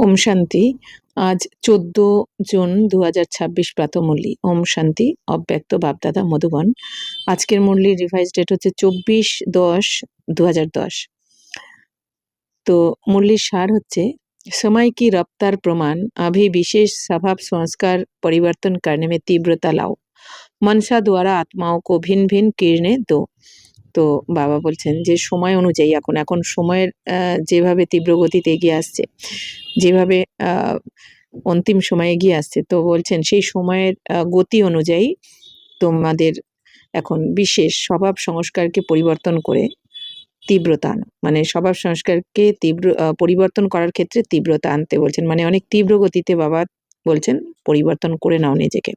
ওম শান্তি। আজ 14 জুন 2026 প্রাতঃমুরলি। ওম শান্তি। অব্যক্ত বাপদাদা মধুবন। আজকের মুরলির রিভাইজ ডেট হচ্ছে 24-10-2010। তো মুরলির সার হচ্ছে समय की रफ्तार प्रमाण अभी विशेष स्वभाव संस्कार परिवर्तन करने में तीव्रता लाओ, मनसा द्वारा आत्माओं को भिन्न भिन्न किरणें दो। তো বাবা বলছেন যে সময় অনুযায়ী এখন এখন সময়ের যেভাবে তীব্র গতিতে এগিয়ে আসছে, যেভাবে অন্তিম সময় এগিয়ে আসছে, তো বলছেন সেই সময়ের গতি অনুযায়ী তোমাদের এখন বিশেষ স্বভাব সংস্কারকে পরিবর্তন করে তীব্রতা আনো, মানে স্বভাব সংস্কারকে পরিবর্তন করার ক্ষেত্রে তীব্রতা আনতে বলছেন, মানে অনেক তীব্র গতিতে বাবা বলছেন পরিবর্তন করে নাও নিজেকে।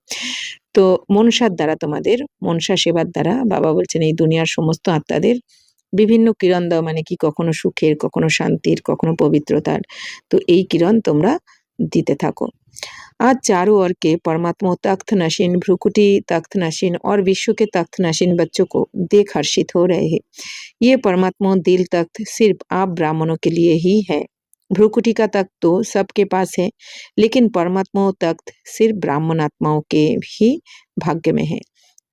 তো মনসার দ্বারা, তোমাদের মনসা সেবার দ্বারা বাবা বলছেন এই দুনিয়ার সমস্ত আত্মাদের বিভিন্ন কিরণ দাও, মানে কি কখনো সুখের, কখনো শান্তির, কখনো পবিত্রতার। তো এই কিরণ তোমরা দিতে থাকো। आज चारों ओर के परमात्मा तख्त नशीन, भ्रुकुटी तख्त नशीन और विश्व के तख्त नशीन बच्चों को देख हर्षित हो रहे हैं। ये परमात्मा दिल तख्त सिर्फ आप ब्राह्मणों के लिए ही है। भ्रुकुटी का तख्त तो सबके पास है, लेकिन परमात्मा तख्त सिर्फ ब्राह्मण आत्माओं के ही भाग्य में है।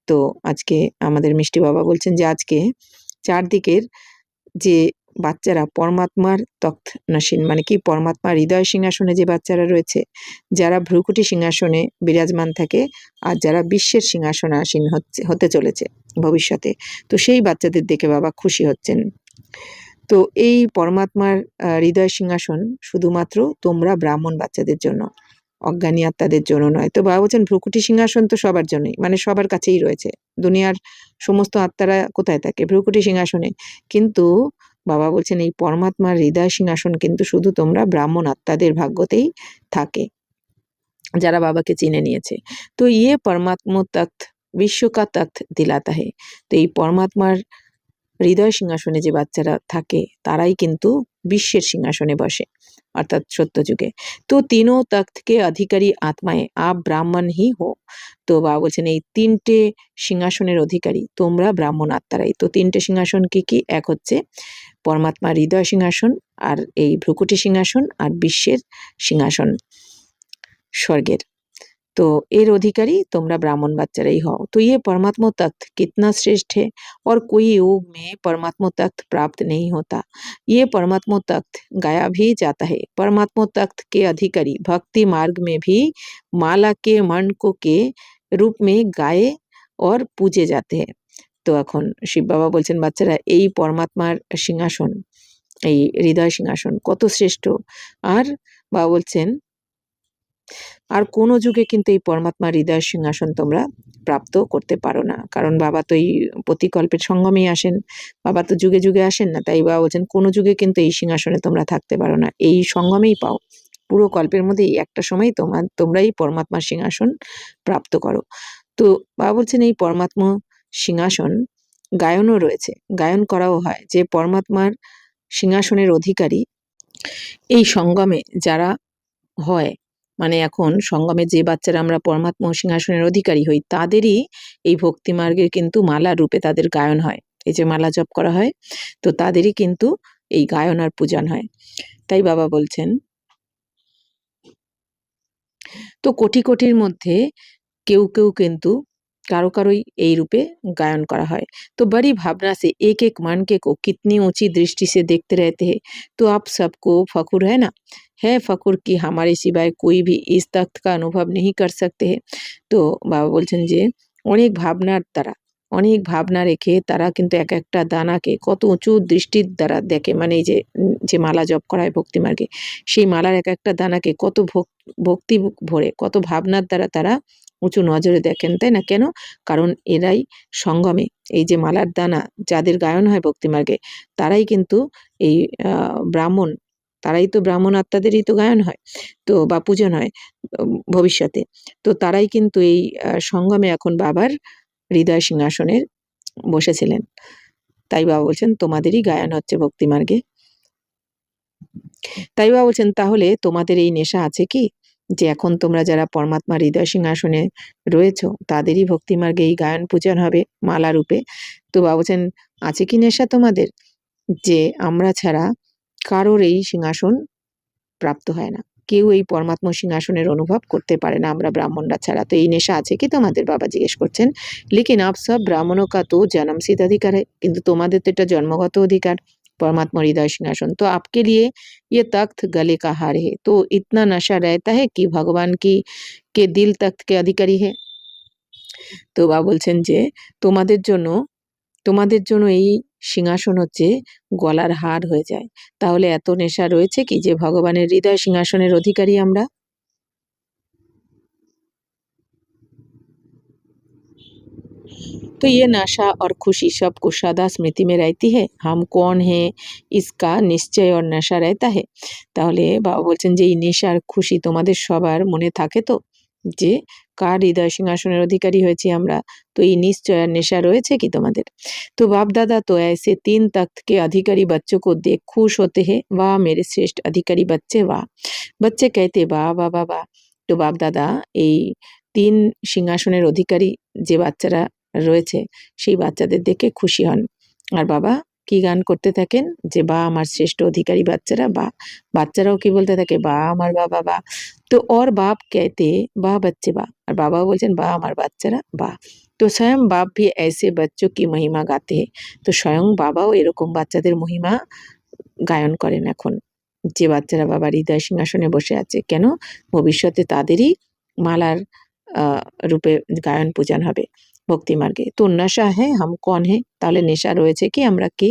तो आज के आमादेर मिष्टि बाबा बोलছেন যে আজকে চারদিকের যে বাচ্চারা পরমাত্মার তখ্ত নসীন, মানে কি পরমাত্মার হৃদয় সিংহাসনে যে বাচ্চারা রয়েছে, যারা ভ্রুকুটি সিংহাসনে বিরাজমান থাকে আর যারা বিশ্বের সিংহাসনে আসীন হতে চলেছে ভবিষ্যতে, তো সেই বাচ্চাদের দেখে বাবা খুশি হচ্ছেন। তো এই পরমাত্মার হৃদয় সিংহাসন শুধুমাত্র তোমরা ব্রাহ্মণ বাচ্চাদের জন্য, অজ্ঞানী আত্মাদের জন্য নয়। তো বাবা বলছেন ভ্রুকুটি সিংহাসন তো সবার জন্যই, মানে সবার কাছেই রয়েছে। দুনিয়ার সমস্ত আত্মারা কোথায় থাকে? ভ্রুকুটি সিংহাসনে। কিন্তু বাবা বলছেন এই পরমাত্মার হৃদয় সিংহাসন কিন্তু শুধু তোমরা ব্রাহ্মণ আত্মাদের ভাগ্যতেই থাকে, যারা বাবাকে চিনে নিয়েছে। তো ইয়ে পরমাত্মা তখ্ত বিশ্ব কা তখ্ত দিলাতা হে। তো এই পরমাত্মার হৃদয় সিংহাসনে যে বাচ্চারা থাকে তারাই কিন্তু বিশ্বের সিংহাসনে বসে, অর্থাৎ সত্যযুগে। তো তিনো তখ্তকে অধিকারী আত্মায় আপ ব্রাহ্মণ হি হো। তো বাবা বলছেন এই তিনটে সিংহাসনের অধিকারী তোমরা ব্রাহ্মণ আত্মারাই। তো তিনটে সিংহাসন কি কি? এক হচ্ছে পরমাত্মার হৃদয় সিংহাসন, আর এই ভ্রুকুটি সিংহাসন, আর বিশ্বের সিংহাসন স্বর্গের। तो एर अधिकारी तुमरा ब्राह्मण बच्चाराई हो। तो ये परमात्मा तख्त कितना श्रेष्ठ है, और कोई योग में परमात्मा तख्त प्राप्त नहीं होता। ये परमात्मा तख्त गाया भी जाता है। परमात्मा तख्त के अधिकारी भक्ति मार्ग में भी माला के मणकों के रूप में गाए और पूजे जाते हैं। तो এখন শিব বাবা বলছেন বাচ্চারা এই পরমাত্মার সিংহাসন, এই হৃদয় সিংহাসন কত শ্রেষ্ঠ। আর বাবা বলছেন আর কোনো যুগে কিন্তু এই পরমাত্মার হৃদয় সিংহাসন তোমরা প্রাপ্ত করতে পারো না, কারণ বাবা তো এই প্রতিকল্পের সঙ্গমেই আসেন, বাবা তো যুগে যুগে আসেন না। তাই বাবা বলছেন কোনো যুগে কিন্তু এই সিংহাসনে তোমরা থাকতে পারো না, এই সঙ্গমেই পাও। পুরো কল্পের মধ্যে এই একটা সময় তোমরা এই পরমাত্মার সিংহাসন প্রাপ্ত করো। তো বাবা বলছেন এই পরমাত্মা সিংহাসন গায়নও রয়েছে, গায়ন করাও হয়। যে পরমাত্মার সিংহাসনের অধিকারী এই সঙ্গমে যারা হয়, মানে এখন সঙ্গমে যে বাচ্চারা আমরা পরমাত্মা সিংহাসনের অধিকারী হই, তাদেরই এই ভক্তি মার্গের কিন্তু মালা রূপে তাদের গায়ন হয়। এই যে মালা জপ করা হয়, তো তাদেরই কিন্তু এই গায়ন আর পূজন হয়। তাই বাবা বলছেন তো কোটি কোটির মধ্যে কেউ কেউ কিন্তু कारो कारोई এই रूपे गायन करा है। तो बड़ी भावना से एक एक मनके को कितनी ऊंची दृष्टि से देखते रहते हैं। तो आप सबको फखुर है ना, है फखुर कि हमारे सिवाय कोई भी इस तख्त का अनुभव नहीं कर सकते हैं। तो बाबा बोलছেন যে অনেক ভাবনার দ্বারা, অনেক ভাবনা রেখে তারা কিন্তু এক একটা দানাকে কত উঁচু দৃষ্টির দ্বারা দেখে, মানে এই যে যে মালা জপ করা হয় ভক্তি মার্গে, সেই মালার এক একটা দানাকে কত ভক্তি ভরে, কত ভাবনার দ্বারা তারা উঁচু নজরে দেখেন, তাই না? কেন? কারণ এরাই সঙ্গমে এই যে মালার দানা যাদের গায়ন হয় ভক্তি মার্গে, তারাই কিন্তু এই ব্রাহ্মণ, তারাই তো ব্রাহ্মণ আত্মাদেরই তো গায়ন হয়, তো বা পূজন হয় ভবিষ্যতে। তো তারাই কিন্তু এই সঙ্গমে এখন বাবার হৃদয় সিংহাসনের বসেছিলেন। তাই বাবা বলছেন তোমাদেরই গায়ন হচ্ছে ভক্তি মার্গে। তাই বাবা বলছেন তাহলে তোমাদের এই নেশা আছে কি, যে এখন তোমরা যারা পরমাত্মার হৃদয় সিংহাসনে রয়েছ তাদেরই ভক্তি মার্গে এই গায়ন পূজন হবে মালা রূপে। তো বাবা বলছেন আছে কি নেশা তোমাদের, যে আমরা ছাড়া কারোর এই সিংহাসন প্রাপ্ত হয় না। কেউ এই পরমাত্মা সিংহাসনের অনুভব করতে পারে না আমরা ব্রাহ্মণরা ছাড়া। তো এই নেশা আছে কি তোমাদের? বাবা জিজ্ঞেস করছেন। লেকিন আপ সব ব্রাহ্মণों का तो जन्मसिद्ध अधिकार है, কিন্তু তোমাদের তো এটা জন্মগত অধিকার परमात्मा हृदय सिंहासन। तो आपके लिए ये तख्त गले का हार है, तो इतना नशा रहता है कि भगवान की के दिल तख्त के अधिकारी है। তো বাবা বলছেন যে তোমাদের জন্য এই সিংহাসন হচ্ছে গলার হার হয়ে যায়। তাহলে এত নেশা রয়েছে কি যে ভগবানের হৃদয় সিংহাসনের অধিকারী আমরা। तो ये नशा और खुशी सबको सदा स्मृति में रहती है, हम कौन है इसका निश्चय और नशा रहता है। তাহলে বাবা বলছেন যে এই নেশা আর খুশি তোমাদের সবার মনে থাকে তো, যে কার হৃদয় সিংহাসনের অধিকারী হয়েছি আমরা। তো এই নিশ্চয় আর নেশা রয়েছে কি তোমাদের। तो बाप दादा तो ऐसे 3 तख्त के अधिकारी बच्चों को देख खुश होते हैं, वाह मेरे श्रेष्ठ अधिकारी बच्चे वाह। बच्चे कहते वाह वाह वाह वाह। তো বাপ দাদা এই 3 সিংহাসনের অধিকারী যে বাচ্চারা রয়েছে সেই বাচ্চাদের দেখে খুশি হন। আর বাবা কি গান করতে থাকেন যে বা আমার শ্রেষ্ঠ অধিকারী বাচ্চারা বা। বাচ্চারাও কি বলতে থাকে বা আমার বাবা বা। তো और बाप कहते वाह बच्चे वाह, और बाबाও বলছেন বা আমার বাচ্চারা বা। তো স্বয়ং বাপ भी ऐसे बच्चों की महिमा गाते हैं, তো স্বয়ং বাবাও এরকম বাচ্চাদের মহিমা গায়ন করেন এখন, যে বাচ্চারা বাবার হৃদয় সিংহাসনে বসে আছে। কেন? ভবিষ্যতে তাদেরই মালার রূপে গায়ন পূজন হবে ভক্তি মার্গে। তো নেশা হ্যাঁ হাম কন হে, তাহলে নেশা রয়েছে কি আমরা কে।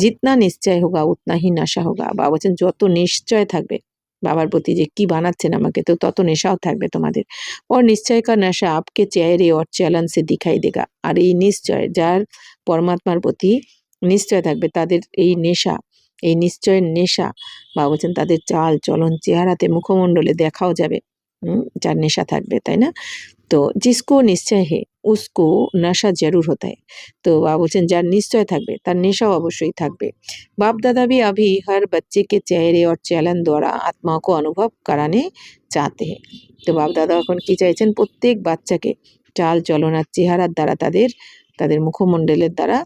জিতনা নিশ্চয় হোগা উতনা হি নেশা হোগা। বাবা বলছেন যত নিশ্চয় থাকবে বাবার প্রতি যে কি বানাচ্ছেন আমাকে, তো তত নেশাও থাকবে তোমাদের। और निश्चय का नशा आपके चेहरे और चलन से दिखाई देगा। আর এই নিশ্চয় যার পরমাত্মার প্রতি নিশ্চয় থাকবে তাদের এই নেশা, এই নিশ্চয়ের নেশা বাবা বলছেন তাদের চাল চলন চেহারাতে মুখমণ্ডলে দেখাও যাবে। যার নেশা থাকবে, তাই না। तो जिसको निश्चय है उसको नशा जरूर होता है। तो बाबा বলছেন যার নিশ্চয় থাকবে তার নেশাও অবশ্যই থাকবে। बाप दादा भी अभी हर बच्चे के चेहरे और चलन द्वारा आत्मा को अनुभव कराने चाहते हैं। তো বাপ দাদা এখন কি চাইছেন, প্রত্যেক বাচ্চাকে চাল চলন আর চেহারার দ্বারা তাদের মুখমণ্ডলের দ্বারা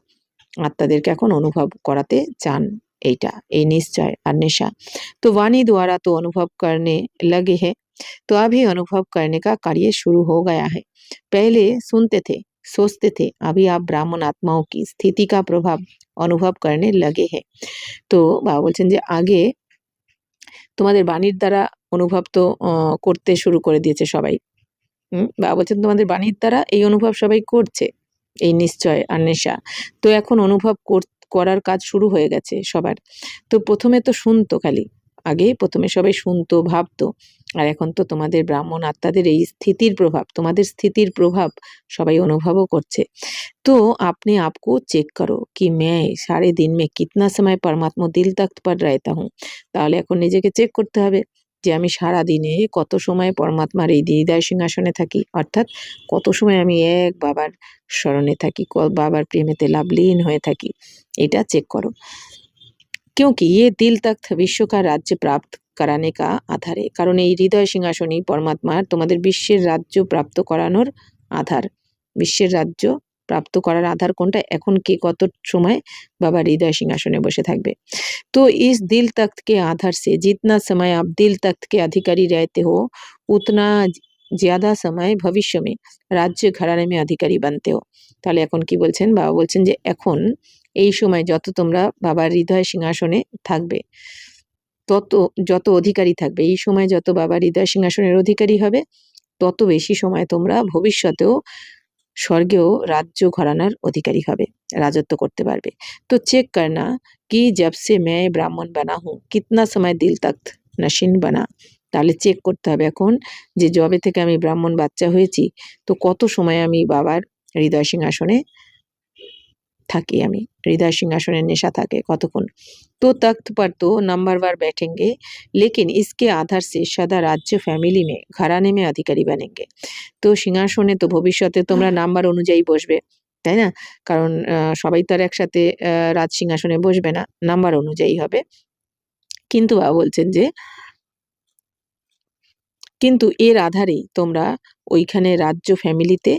আত্মাদেরকে এখন অনুভব করাতে চান। এইটা এই নিশ্চয় আর নেশা। तो वाणी द्वारा तो अनुभव करने लगे हैं, तो अभी अनुभव करने का कार्य शुरू हो गया है। पहले सुनते थे सोचते थे, अभी आप ब्राह्मण आत्माओं की स्थिति का प्रभाव अनुभव करने लगे हैं। तो বাবা বলছেন যে আগে তোমাদের বাণীর দ্বারা অনুভব তো করতে শুরু করে দিয়েছে সবাই। বাবা বলছেন তোমাদের বাণীর দ্বারা এই অনুভব সবাই করছে, এই নিশ্চয় আর নেশা। তো এখন অনুভব করার কাজ শুরু হয়ে গেছে সবার। তো প্রথমে তো শুনতো খালি, আগে প্রথমে সবাই শুনতো ভাবতো, আর এখন তো তোমাদের ব্রাহ্মণ আত্মাদের এই স্থিতির প্রভাব, তোমাদের স্থিতির প্রভাব সবাই অনুভবও করছে। तो अपने आप को चेक करो कि मैं सारे दिन में कितना समय परमात्मा दिल तख्त पर रहता हूँ। তাহলে এখন নিজেকে চেক করতে হবে যে আমি সারা দিনে কত সময় পরমাত্মার এই হৃদয় সিংহাসনে থাকি, অর্থাৎ কত সময় আমি এক বাবার স্মরণে থাকি, বাবার প্রেমেতে লাভলীন হয়ে থাকি, এটা চেক করো। क्योंकि ये दिल तख्त विश्व का राज्य प्राप्त कराने का आधार है, কারণ এই হৃদয় সিংহাসনই পরমাত্মার তোমাদের বিশ্বের রাজ্য প্রাপ্ত করানোর আধার। বিশ্বের রাজ্য প্রাপ্ত করার আধার কোনটা, এখন কে কত সময় বাবা হৃদয় সিংহাসনে বসে থাকবে। तो इस दिल तख्त के आधार से जितना समय आप दिल तख्त के अधिकारी रहते हो उतना ज्यादा समय भविष्य में राज्य घराने में अधिकारी बनते हो। তাহলে এখন কি বলছেন, বাবা বলছেন যে এখন এই সময় যত তোমরা বাবার হৃদয় সিংহাসনে থাকবে, যত অধিকারী থাকবে, এই সময় যত বাবার হৃদয় সিংহাসনের অধিকারী হবে তত বেশি সময় তোমরা ভবিষ্যতেও স্বর্গেও রাজ্য ঘরানার অধিকারী হবে, রাজত্ব করতে পারবে। তো চেক করনা কি जब से मैं ब्राह्मण बना हूँ कितना समय दिल तख्त नशीन बना। তাহলে চেক করতে হবে এখন যে যবে থেকে আমি ব্রাহ্মণ বাচ্চা হয়েছি তো কত সময় আমি বাবার হৃদয় সিংহাসনে থাকি, আমি হৃদয় সিংহাসনের নেশা থাকে কতক্ষণ। तो तख्त पर तो नंबरवार बैठेंगे लेकिन इसके आधार से सदा राज्य फैमिली में घराने में अधिकारी बनेंगे। তো সিংহাসনে তো ভবিষ্যতে তোমরা নাম্বার অনুযায়ী বসবে, তাই না। কারণ সবাই তো আর একসাথে রাজ সিংহাসনে বসবে না, নাম্বার অনুযায়ী হবে। কিন্তু বাবা বলছেন যে কিন্তু এর আধারেই তোমরা ওইখানে রাজ্য ফ্যামিলিতে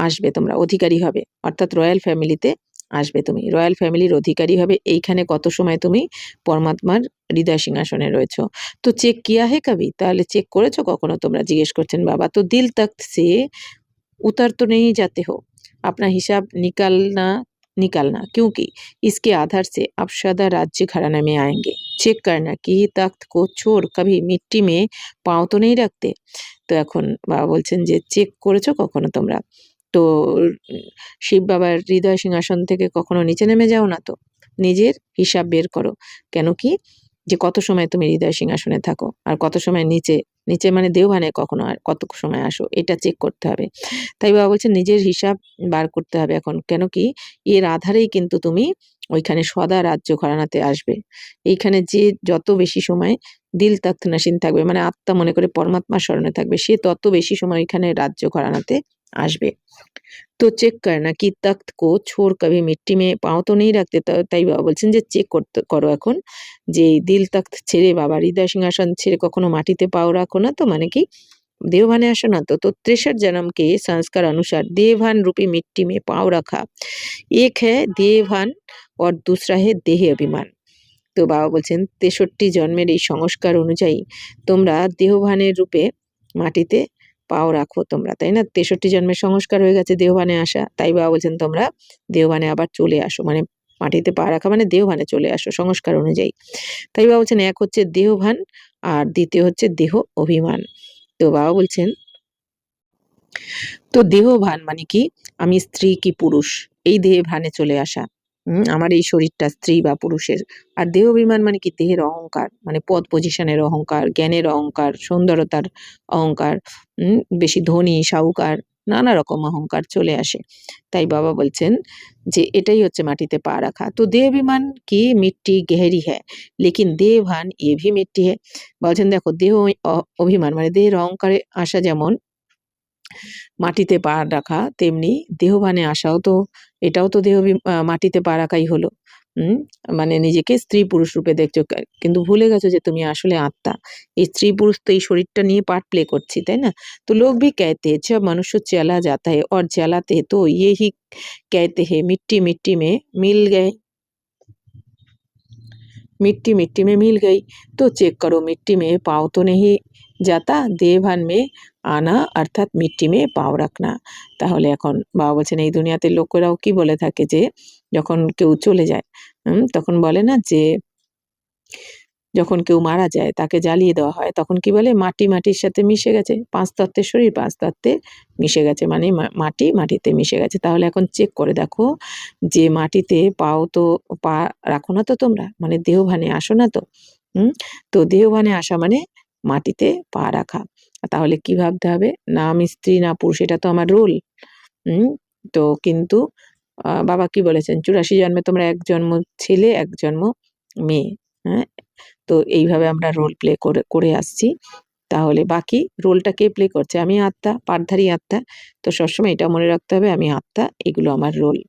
আসবে, তোমরা অধিকারী হবে, অর্থাৎ রয়্যাল ফ্যামিলিতে আসবে তুমি, রয়্যাল ফ্যামিলির অধিকারী হবে। এইখানে কত সময় তুমি পরমাত্মার হৃদয় সিংহাসনে রয়েছো। তো চেক কিয়া হে কবি? তাহলে চেক করেছো কখনো তোমরা? জিজ্ঞেস করছেন বাবা। তো দিল তখ্ত সে उतर तो नहीं जाते हो, अपना हिसाब निकालना क्योंकि इसके आधार से आप सदा राज्य घराना में आएंगे। चेक करना कि तख्त को छोड़ कभी मिट्टी में पाँव तो नहीं रखते। তো এখন বাবা বলছেন যে চেক করেছো কখনো তোমরা? তো শিব বাবার হৃদয় সিংহাসন থেকে কখনো নিচে নেমে যাও না তো? নিজের হিসাব বের করো। কেন কি? যে কত সময় তুমি হৃদয় সিংহাসনে থাকো আর কত সময় নিচে, নিচে মানে দেওভানে কখনো আর কত সময় আসো, এটা চেক করতে হবে। তাই বাবা বলছেন নিজের হিসাব বার করতে হবে এখন। কেন কি? এর আধারেই কিন্তু তুমি ওইখানে সদা রাজ্য ঘরানাতে আসবে। এইখানে যে যত বেশি সময় দিল তখ্ত নসীন থাকবে, মানে আত্মা মনে করে পরমাত্মার স্মরণে থাকবে, সে তত বেশি সময় ওইখানে রাজ্য ঘরানাতে আসবে। তো চেক करना कि तख्त को छोड़ कभी मिट्टी में पाँव तो नहीं रखते। তাই বাবা বলছেন যে চেক করো এখন যে দিল তখ্ত ছেড়ে বাবা হৃদয় সিংহাসন ছেড়ে কখনো মাটিতে পাও রাখো না তো, মানে কি देवभाने আসো না তো। তো 63 जन्म के संस्कार अनुसार देवभान रूपी मिट्टी में पाँव रखा, एक है देवभान और दूसरा है देह अभिमान। তো বাবা বলছেন 63 জন্মের এই সংস্কার অনুযায়ী তোমরা দেহভানের রূপে মাটিতে পাও রাখো তোমরা, তাই না? 63 জন্মের সংস্কার হয়ে গেছে দেহভানে আসা, তাই বাবা বলছেন তোমরা দেহভানে আবার চলে আসো, মানে মাটিতে পা রাখা মানে দেহভানে চলে আসো সংস্কার অনুযায়ী। তাই বাবা বলছেন এক হচ্ছে দেহভান আর দ্বিতীয় হচ্ছে দেহ অভিমান। তো বাবা বলছেন তো দেহভান মানে কি? আমি স্ত্রী কি পুরুষ, এই দেহে ভানে চলে আসা। আমার এই শরীরটা স্ত্রী বা পুরুষের। আর দেহ অভিমান মানে কি? দেহের অহংকার, মানে পদ পজিশনের অহংকার, জ্ঞানের অহংকার, সৌন্দর্যতার অহংকার, বেশি ধনী সাহুকার, নানা রকম অহংকার চলে আসে। তাই বাবা বলছেন যে এটাই হচ্ছে মাটিতে পা রাখা। তো দেহ অভিমান কি? মিট্টি গেহরি হ্যায় লেকিন দেহ ভান এ ভি মিট্টি হ্যায়। বলছেন দেখো দেহ অভিমান মানে দেহের অহংকারে আসা যেমন মাটিতে পা রাখা, তেমনি দেহভানে আসাও তো, এটাও তো মাটিতে পা রাখাই হলো। মানে নিজেকে স্ত্রী পুরুষ রূপে দেখছো, কিন্তু ভুলে গেছো যে তুমি আসলে আত্মা। এই স্ত্রী পুরুষ তো এই শরীরটা নিয়ে পার্ট প্লে করছি, তাই না? তো लोग भी कहते हैं जब मनुष्य चला जाता है और जलाते हैं तो ये ही कहते हैं मिट्टी मिट्टी में मिल गए, मिट्टी मिट्टी में मिल गई। तो चेक करो मिट्टी में पाँव तो नहीं जाता, देहभान में আনা অর্থাৎ মিট্টি মে পাও রাখনা। তাহলে এখন বাবা বলছেন এই দুনিয়াতে লোকেরাও কি বলে থাকে যে যখন কেউ চলে যায় তখন বলে না যে যখন কেউ মারা যায় তাকে জ্বালিয়ে দেওয়া হয় তখন কি বলে? মাটি মাটির সাথে মিশে গেছে, 5 তত্ত্বের শরীর 5 তত্ত্বে মিশে গেছে, মানে মাটি মাটিতে মিশে গেছে। তাহলে এখন চেক করে দেখো যে মাটিতে পা রাখো না তো তোমরা, মানে দেহভানে আসো না তো। তো দেহভানে আসা মানে মাটিতে পা রাখা। তাহলে কি ভাবতে হবে? না আমি স্ত্রী না পুরুষ, এটা তো আমার রোল। তো কিন্তু বাবা কি বলেছেন? 84 জন্মে তোমরা 1 জন্ম ছেলে 1 জন্ম মেয়ে। হ্যাঁ? তো এইভাবে আমরা রোল প্লে করে আসছি। তাহলে বাকি রোলটা কে প্লে করছে? আমি আত্মা, পাঠধারী আত্মা। তো সবসময় এটা মনে রাখতে হবে আমি আত্মা, এগুলো আমার রোল।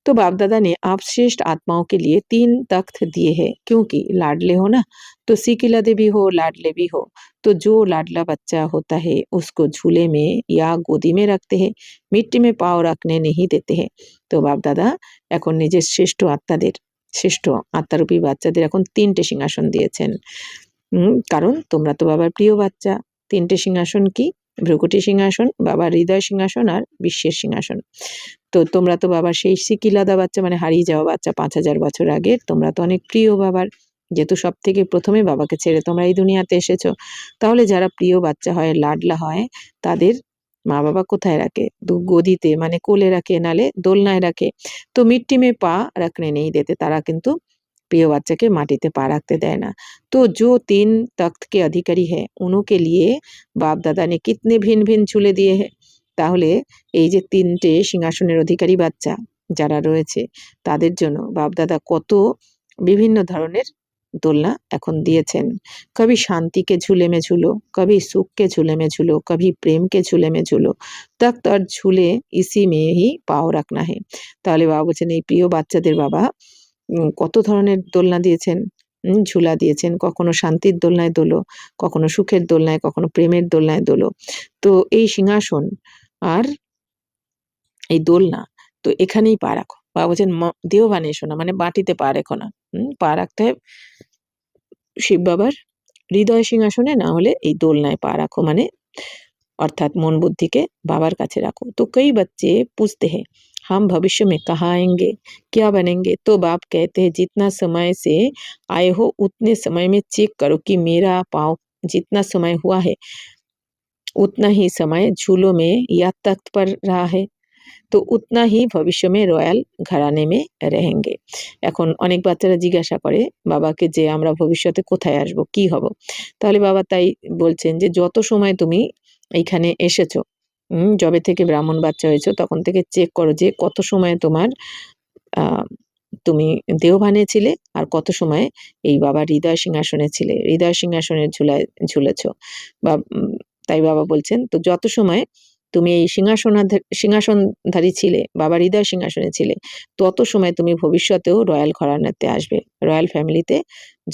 तो बाप दादा ने आप श्रेष्ठ आत्माओं के लिए 3 तख्त दिए हैं क्योंकि लाडले हो ना, तो सिकिलदे भी हो लाडले भी हो। तो जो लाडला बच्चा होता है उसको झूले में या गोदी में रखते हैं, मिट्टी में पाँव रखने नहीं देते हैं। তো বাপ দাদা এখন নিজের শ্রেষ্ঠ আত্মারূপী বাচ্চাদের এখন 3টে সিংহাসন দিয়েছেন। কারণ তোমরা তো বাবার প্রিয় বাচ্চা। 3টে সিংহাসন কি? ভ্রুকুটি সিংহাসন, বাবার হৃদয় সিংহাসন আর বিশ্বের সিংহাসন। তো তোমরা তো বাবার সেই সিকিলাদা বাচ্চা, মানে হারিয়ে যাওয়া বাচ্চা 5000 বছর আগের। তোমরা তো অনেক প্রিয় বাবার, যেহেতু সবথেকে প্রথমে বাবাকে ছেড়ে তোমরা এই দুনিয়াতে এসেছো। তাহলে যারা প্রিয় বাচ্চা হয়, লাডলা হয়, তাদের মা-বাবা কোথায় রাখে? গদিতে, মানে কোলে রাখে, নালে দোলনায় রাখে। তো মিট্টি মে পা রাখনে নেই দেতে, তারা কিন্তু প্রিয় বাচ্চাকে মাটিতে পা রাখতে দেয় না। তো जो 3 तख्त के अधिकारी है उनके लिए बाप दादा ने कितने भिन्न-भिन्न झूले दिए हैं। তাহলে এই যে 3টে সিংহাসনের অধিকারী বাচ্চা যারা রয়েছে তাদের জন্য বাপ-দাদা কত বিভিন্ন ধরনের দোলনা এখন দিয়েছেন। कभी शांति के झूले में झूलो, कभी सुख के झूले में झूलो, कभी प्रेम के झूले में झूलो, तख्त और झूले इसी में ही पाँव रखना है। তাহলে বাবা বলছেন এই প্রিয় বাচ্চাদের বাবা কত ধরনের দোলনা দিয়েছেন, ঝুলা দিয়েছেন। কখনো শান্তির দোলনায় দোলো, কখনো সুখের দোলনায়, কখনো প্রেমের দোলনায় দোলো। তো এই সিংহাসন আর এই দোলনা, তো এখানেই পা রাখো। বাবা বলছেন দেওভানে এসো না, মানে মাটিতে পা রেখো না, পা রাখতে হয় শিব বাবার হৃদয় সিংহাসনে, না হলে এই দোলনায় পা রাখো, মানে अर्थात मन बुद्धि के बाबर काछे रखो। तो कई बच्चे पूछते हैं हम भविष्य में कहाँ आएंगे, क्या बनेंगे? तो बाप कहते हैं जितना समय से आए हो उतने समय में चेक करो कि मेरा पाँव जितना समय हुआ है उतना ही समय झूलों में या तख्त पर रहा है, তো উতনা হি ভবিষ্য মে রয়্যাল ঘরানে মে রেহেঙ্গে। এখন অনেক বাচ্চারা জিজ্ঞাসা করে বাবাকে যে আমরা ভবিষ্যতে কোথায় আসব, কি হব? তাহলে বাবা তাই বলছেন যে যত সময় তুমি এইখানে এসেছো, যবে থেকে ব্রাহ্মণ বাচ্চা হয়েছো তখন থেকে চেক করো যে কত সময় তোমার তুমি দেওভানে ছিলে আর কত সময় এই বাবার হৃদয় সিংহাসনে ছিলে, হৃদয় সিংহাসনের ঝুলায় ঝুলেছ। বা তাই বাবা বলছেন তো যত সময় তুমি এই সিংহাসনধারী ছিলে, বাবার হৃদয় সিংহাসনে ছিলে, তত সময় তুমি ভবিষ্যতেও রয়্যাল ঘরানাতে আসবে, রয়্যাল ফ্যামিলিতে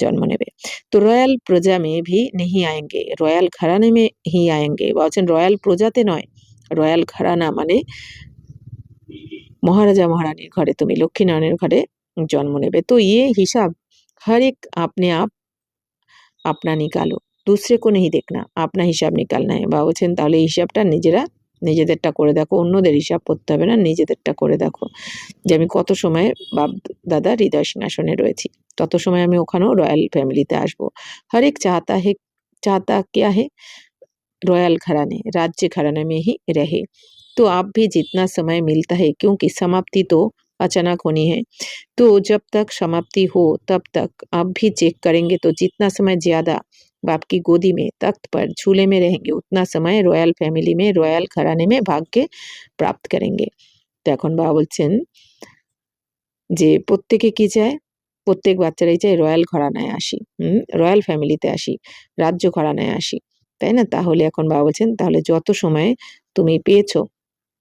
জন্ম নেবে। তো রয়্যাল প্রজা মে ভি নেহি আয়েঙ্গে, রয়্যাল ঘরানে মে হি আয়েঙ্গে। বলছেন রয়্যাল প্রজাতে নয়, রয়্যাল ঘরানা মানে মহারাজা মহারানীর ঘরে, তুমি লক্ষ্মীনারায়ণের ঘরে জন্ম নেবে। তো ये हिसाब हर एक अपने आप अपना निकालो, दूसरे को नहीं देखना, अपना हिसाब निकालना है। বাবা বলছেন তাহলে এই হিসাবটা নিজেদেরটা করে দেখো, অন্যদের হিসাব করতে হবে না, নিজেদেরটা করে দেখো যে আমি কত সময় বাপ দাদা হৃদয় সিংহাসনে রয়েছি, তত সময় আমি ওখানেও রয়্যাল ফ্যামিলিতে আসবো। हर एक चाहता क्या है रॉयल घराने, राज्य घराने में ही रहे। तो आप भी जितना समय मिलता है, क्योंकि समाप्ति तो अचानक होनी है, तो जब तक समाप्ति हो तब तक आप भी चेक करेंगे। तो जितना समय ज्यादा बाप की गोदी में, तख्त पर, झूले में रहेंगे उतना समय रॉयल फैमिली में, रॉयल घराने में भाग्य प्राप्त करेंगे। तो এখন বাবা বলছেন যে প্রত্যেকে কি চায়, প্রত্যেক বাচ্চারাই চায় রয়্যাল ঘরানায় আসি, রয়্যাল ফ্যামিলিতে আসি, রাজ্য ঘরানায় আসি, তাই না? তাহলে এখন বাবা বলছেন তাহলে যত সময় তুমি পেয়েছো,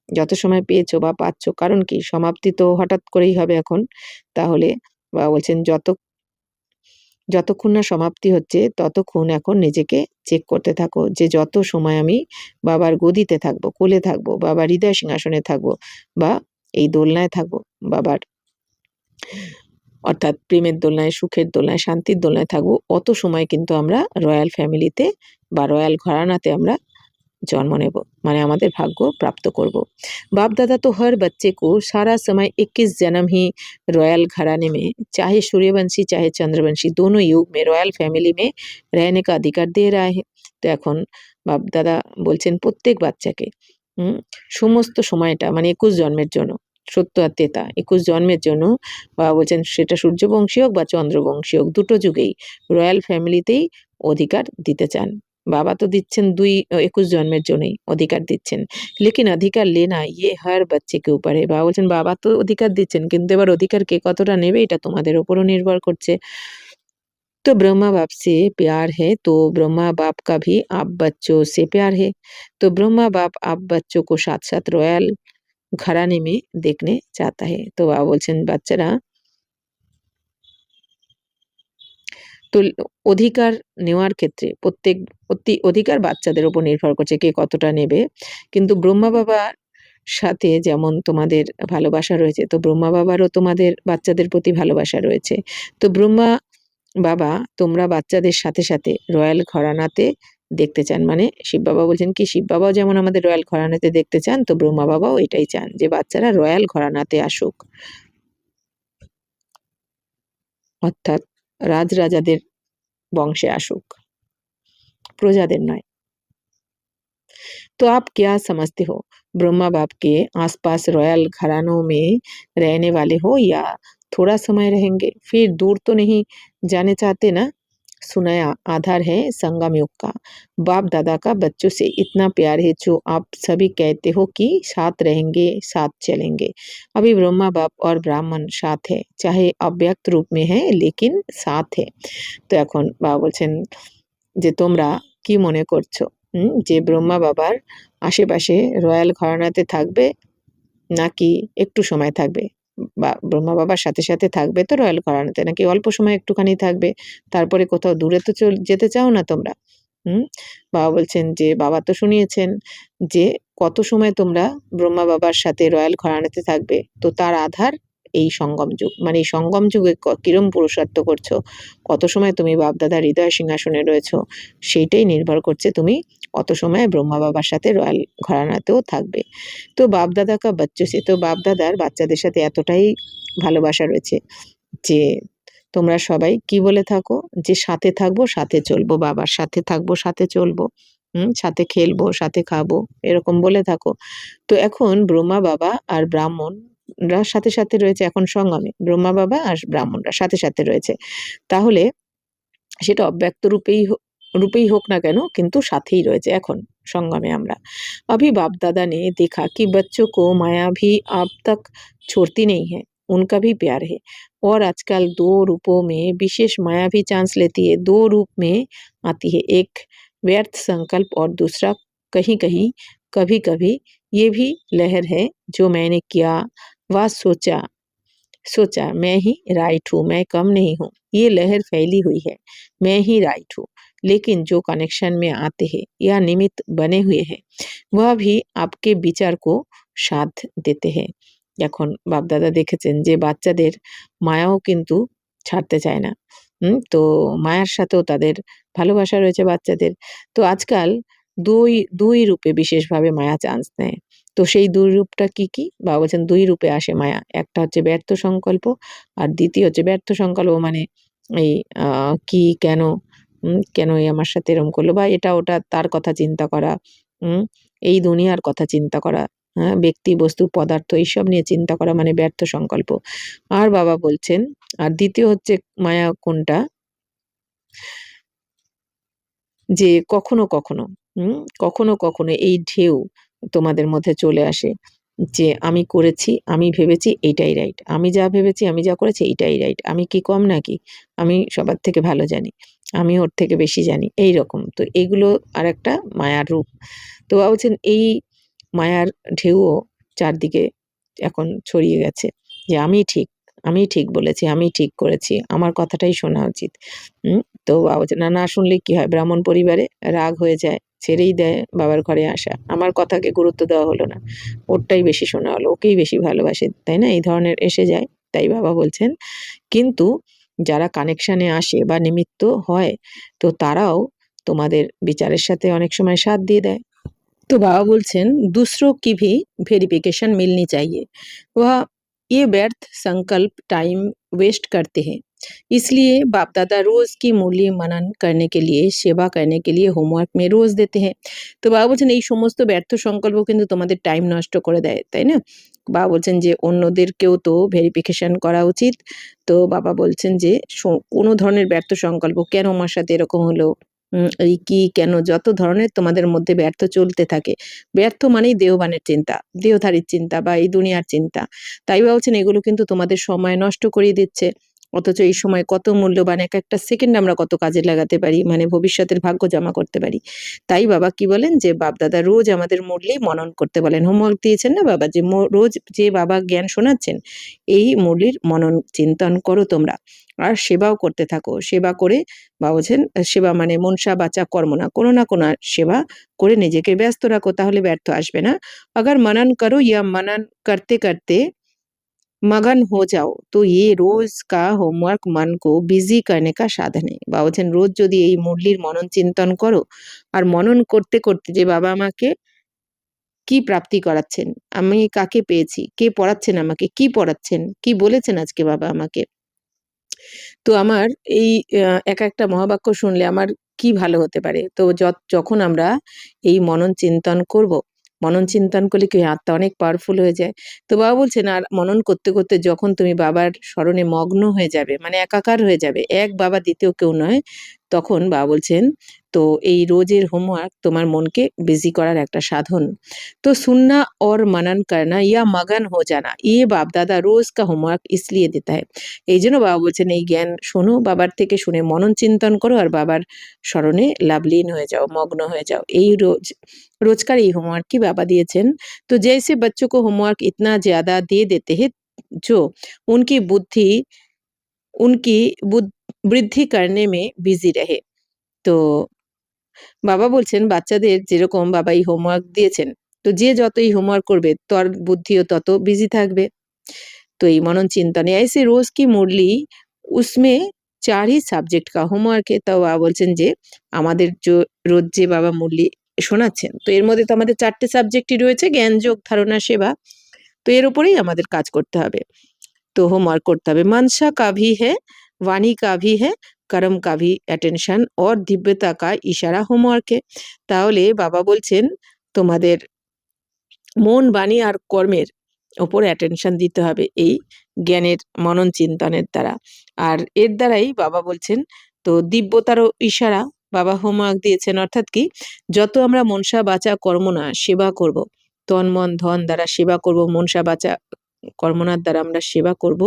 যত সময় পেয়েছো বা পাচ্ছ, কারণ কি সমাপ্তি তো হঠাৎ করেই হবে এখন, তাহলে বাবা বলছেন যতক্ষণ না সমাপ্তি হচ্ছে ততক্ষণ এখন নিজেকে চেক করতে থাকো যে যত সময় আমি বাবার গদিতে থাকবো, কোলে থাকবো, বাবার হৃদয় সিংহাসনে থাকবো, বা এই দোলনায় থাকবো বাবার, অর্থাৎ প্রেমের দোলনায়, সুখের দোলনায়, শান্তির দোলনায় থাকবো, অত সময় কিন্তু আমরা রয়্যাল ফ্যামিলিতে বা রয়্যাল ঘরানাতে আমরা जन्म नेब, माने हमारे भाग्य प्राप्त करब। बाप दादा तो हर बच्चे को सारा समय 21 जन्म ही रॉयल घराने में, चाहे सूर्यवंशी चाहे चंद्रवंशी, दोनों युग में रॉयल फैमिली में रहने का अधिकार दे रहा है। तो এখন বাপ দাদা বলছেন প্রত্যেক বাচ্চাকে সমস্ত সময়টা মানে 21 জন্মের জন্য, সত্য আর তেতা 21 জন্মের জন্য বাবা বলছেন সেটা সূর্যবংশী হোক বা চন্দ্রবংশী হোক, দুটো যুগেই রয়্যাল ফ্যামিলিতেই অধিকার দিতে চান। বাবা তো দিচ্ছেন 21 জন্মের জন্যই অধিকার দিচ্ছেন, লেকিন অধিকার লেনা ইয়ে হর বাচ্চে কে উপর है। বাবা বলছেন বাবা তো অধিকার দিচ্ছেন, কিন্তু এবার অধিকার কে কতটা নেবে এটা তোমাদের উপরও নির্ভর করছে। तो ब्रह्मा बाप से प्यार है, तो ब्रह्मा बाप का भी आप बच्चों से प्यार है। तो ब्रह्मा बाप आप बच्चों को साथ साथ रॉयल घराने में देखने चाहता है। तो বাবা বলছেন বাচ্চারা তো অধিকার নেওয়ার ক্ষেত্রে অধিকার বাচ্চাদের উপর নির্ভর করছে কে কতটা নেবে, কিন্তু ব্রহ্মা বাবার সাথে যেমন তোমাদের ভালোবাসা রয়েছে, তো ব্রহ্মা বাবারও তোমাদের বাচ্চাদের প্রতি ভালোবাসা রয়েছে। তো ব্রহ্মা বাবা তোমরা বাচ্চাদের সাথে সাথে রয়্যাল ঘরানাতে দেখতে চান, মানে শিব বাবা বলছেন কি শিব বাবাও যেমন আমাদের রয়্যাল ঘরানাতে দেখতে চান, তো ব্রহ্মা বাবাও এটাই চান যে বাচ্চারা রয়্যাল ঘরানাতে আসুক, অর্থাৎ রাজরাজাদের বংশে আসুক, প্রজাদের নয়। तो आप क्या समझते हो, ब्रह्मा बाप के आसपास रॉयल घरानों में रहने वाले हो या थोड़ा समय रहेंगे, फिर दूर तो नहीं जाने चाहते ना? सुनाया आधार है संगम युग का, बाप दादा का बच्चों से इतना प्यार है जो आप सभी कहते हो कि साथ रहेंगे, साथ चलेंगे। अभी ब्रह्मा बाप और ब्राह्मण साथ है, चाहे अव्यक्त रूप में है लेकिन साथ है। तो এখন বাবা বলছেন যে তোমরা কি মনে করছো যে ব্রহ্মা বাবার আশেপাশে রয়্যাল ঘরানাতে থাকবে নাকি একটু সময় থাকবে, বা ব্রহ্মা বাবার সাথে সাথে থাকবে তো রয়্যাল ঘরানাতে, নাকি অল্প সময় একটুখানি থাকবে তারপরে কোথাও দূরে তো যেতে চাও না তোমরা? বাবা বলছেন যে বাবা তো শুনিয়েছেন যে কত সময় তোমরা ব্রহ্মা বাবার সাথে রয়্যাল ঘরানাতে থাকবে, তো তার আধার এই সঙ্গম যুগ, মানে এই সঙ্গম যুগে কিরম পুরুষার্থ করছো, কত সময় তুমি বাপদাদার হৃদয় সিংহাসনে রয়েছো, সেইটাই নির্ভর করছে তুমি কত সময় ব্রহ্মা বাবার সাথে রয়্যাল ঘরানাতেও থাকবে। তো বাপদাদা কা বাচ্চো সে, তো বাপদাদার বাচ্চাদের সাথে এতটাই ভালোবাসা রয়েছে যে তোমরা সবাই কি বলে থাকো, যে সাথে থাকবো সাথে চলবো, বাবার সাথে থাকবো সাথে চলবো, সাথে খেলবো সাথে খাবো, এরকম বলে থাকো। তো এখন ব্রহ্মা বাবা আর ব্রাহ্মণরা সাথে সাথে রয়েছে এখন সঙ্গমে, ব্রহ্মা বাবা আর ব্রাহ্মণরা সাথে সাথে রয়েছে। তাহলে সেটা অব্যক্ত রূপেই হোক না কেন, কিন্তু সাথেই রয়েছে এখন संगमे আমরা। अभी बाप दादा ने देखा कि बच्चों को माया भी अब तक छोड़ती नहीं है, उनका भी प्यार है और आजकल दो रूपों में विशेष माया भी चांस लेती है, दो रूप में आती है, एक व्यर्थ संकल्प और दूसरा कहीं कहीं कभी कभी ये भी लहर है जो मैंने किया व सोचा सोचा मैं ही राइट हूँ, मैं कम नहीं हूँ, ये लहर फैली हुई है, मैं ही राइट हूँ, लेकिन जो कनेक्शन में आते हैं या निमित्त बने हुए हैं वह भी आपके विचार को साथ देते हैं। এখন বাপদাদা দেখেছেন যে বাচ্চাদের মায়াও কিন্তু ছাড়তে চায় না। তো মায়ার সাথেও তাদের ভালোবাসা রয়েছে বাচ্চাদের। তো আজকাল দুই দুই রূপে বিশেষভাবে মায়া চান্স নেয়। তো সেই দুই রূপটা কি কি? বাবা বলছেন দুই রূপে আসে মায়া। একটা হচ্ছে ব্যর্থ সংকল্প আর দ্বিতীয় হচ্ছে ব্যর্থ সংকল্প মানে এই কি কেন কেন এ আমার সাথে এরকম করলো, বা এটা ওটা তার কথা চিন্তা করা, এই দুনিয়ার কথা চিন্তা করা, হ্যাঁ, ব্যক্তি বস্তু পদার্থ এইসব নিয়ে চিন্তা করা মানে ব্যর্থ সংকল্প। আর বাবা বলছেন আর দ্বিতীয় হচ্ছে মায়া কোনটা, যে কখনো কখনো কখনো কখনো এই ঢেউ তোমাদের মধ্যে চলে আসে যে আমি করেছি, আমি ভেবেছি এইটাই রাইট, আমি যা ভেবেছি আমি যা করেছি এইটাই রাইট, আমি কি কম নাকি, আমি সবার থেকে ভালো জানি, আমি ওর থেকে বেশি জানি, এই রকম। তো এগুলো আর একটা মায়ার রূপ। তো বাবা বলছেন এই মায়ার ঢেউও চারদিকে এখন ছড়িয়ে গেছে যে আমি ঠিক বলেছি, আমি ঠিক করেছি, আমার কথাটাই শোনা উচিত। তো বাবা বলছে না না শুনলে কি হয়, ব্রাহ্মণ পরিবারে রাগ হয়ে যায়, ছেড়েই দেয় বাবার ঘরে আসা, আমার কথাকে গুরুত্ব দেওয়া হলো না, ওরটাই বেশি শোনা হলো, ওকেই বেশি ভালোবাসে তাই না, এই ধরনের এসে যায়। তাই বাবা বলছেন কিন্তু যারা কানেকশনে আসে বা নিমিত্ত হয় তো তারাও তোমাদের বিচারের সাথে অনেক সময় साथ দিয়ে দেয়। तो बाबा बोलছেন दूसरों की भी वेरिफिकेशन मिलनी चाहिए, वह ये व्यर्थ संकल्प टाइम वेस्ट करते हैं, इसलिए बाप दादा रोज की मूल्य मनन करने के लिए सेवा करने के लिए होमवर्क में रोज देते हैं। তো বাবা বলছেন এই সমস্ত ব্যর্থ সংকল্প কিন্তু তোমাদের টাইম নষ্ট করে দেয় তাই না। বাবা বলছেন যে অন্যদেরকেও তো ভেরিফিকেশন করা উচিত। তো বাবা বলছেন যে কোনো ধরনের ব্যর্থ সংকল্প কেন আমার সাথে এরকম হলো, এই কি কেন যত ধরনের তোমাদের মধ্যে ব্যর্থ চলতে থাকে, ব্যর্থ মানেই দেহবানের চিন্তা, দেহধারীর চিন্তা বা এই দুনিয়ার চিন্তা। তাই বলছেন এগুলো কিন্তু তোমাদের সময় নষ্ট করিয়ে দিচ্ছে, অথচ এই সময় কত মূল্যবান, এক একটা সেকেন্ড আমরা কত কাজে লাগাতে পারি, মানে ভবিষ্যতের ভাগ্য জমা করতে পারি। তাই বাবা কি বলেন যে বাপ দাদা রোজ আমাদের মুরলি মনন করতে বলেন, হোমওয়ার্ক দিয়েছেন না বাবা, যে রোজ যে বাবা জ্ঞান শোনাচ্ছেন এই মুরলির মনন চিন্তন করো তোমরা, আর সেবাও করতে থাকো। সেবা করে বাবা বলছেন সেবা মানে মনসা বাচা কর্ম না কোনো সেবা করে নিজেকে ব্যস্ত রাখো, তাহলে ব্যর্থ আসবে না। अगर मनन करो या मनन करते करते मगन हो जाओ तो ये रोज का होमवर्क मन को बिजी करने का साधन है। বাবা বলছেন রোজ যদি এই মুরলির মনন চিন্তন করো আর মনন করতে করতে যে বাবা আমাকে কি প্রাপ্তি করাচ্ছেন, আমি কাকে পেয়েছি, কে পড়াচ্ছেন আমাকে, কি পড়াচ্ছেন, কি বলেছেন আজকে বাবা আমাকে, তো আমার এই এক একটা মহাবাক্য শুনলে আমার কি ভালো হতে পারে। তো যখন আমরা এই মনন চিন্তন করব, মনন চিন্তন করলে কি হয় আত্মা অনেক পাওয়ারফুল হয়ে যায়। তো বাবা বলছেন আর মনন করতে করতে যখন তুমি বাবার স্মরণে মগ্ন হয়ে যাবে, মানে একাকার হয়ে যাবে, এক বাবা দ্বিতীয় কেউ নয়, তখন বাবা বলছেন তো এই রোজের হোমওয়ার্ক তোমার মনকে বিজি করার একটা সাধন। तो सुनना और मनन करना या मगन हो जाना ये बाप दादा रोज का होमवर्क इसलिए देता है। এই জন্য বাবা বলছেন এই জ্ঞান শোনো, বাবার থেকে শুনে মনন চিন্তন করো আর বাবার স্মরণে লাভলীন হয়ে যাও, মগ্ন হয়ে যাও, এই रोजकार এই होमवर्क की बाबा दिएছেন। तो जैसे बच्चों को होमवर्क इतना ज्यादा दे देते हैं जो उनकी वृद्धि करने में बिजी रहे। तो বাবা বলছেন বাচ্চাদের যেরকম বাবা এই হোমওয়ার্ক দিয়েছেন, তো যে যত এই হোমওয়ার্ক করবে তার বুদ্ধিও তত বিজি থাকবে। तो ये मनन चिंतन है। ऐसे रोज की मुरली उसमें 4 ही সাবজেক্ট का হোমওয়ার্ক है। তো বাবা বলছেন যে আমাদের রোজ যে বাবা মুরলি শোনাচ্ছেন, তো এর মধ্যে তো আমাদের 4টে সাবজেক্টই রয়েছে, জ্ঞান, যোগ, ধারণা, সেবা। তো এর উপরেই আমাদের কাজ করতে হবে, तो होमवर्क করতে হবে। मनसा का भी है, वाणी का भी है, कर्म का भी अटेंशन और दिव्यता का इशारा होमवर्क है। তাহলে বাবা বলছেন তোমাদের মন, বাণী আর কর্মের ওপর অ্যাটেনশন দিতে হবে এই জ্ঞানের মনন চিন্তনের দ্বারা। আর এর দ্বারাই বাবা বলছেন তো দিব্যতারও ইশারা বাবা হোমওয়ার্ক দিয়েছেন। অর্থাৎ কি, যত আমরা মনসা বাচা কর্মনা সেবা করব, তন মন ধন দ্বারা সেবা করব, মনসা বাচা কর্মনার দ্বারা আমরা সেবা করব,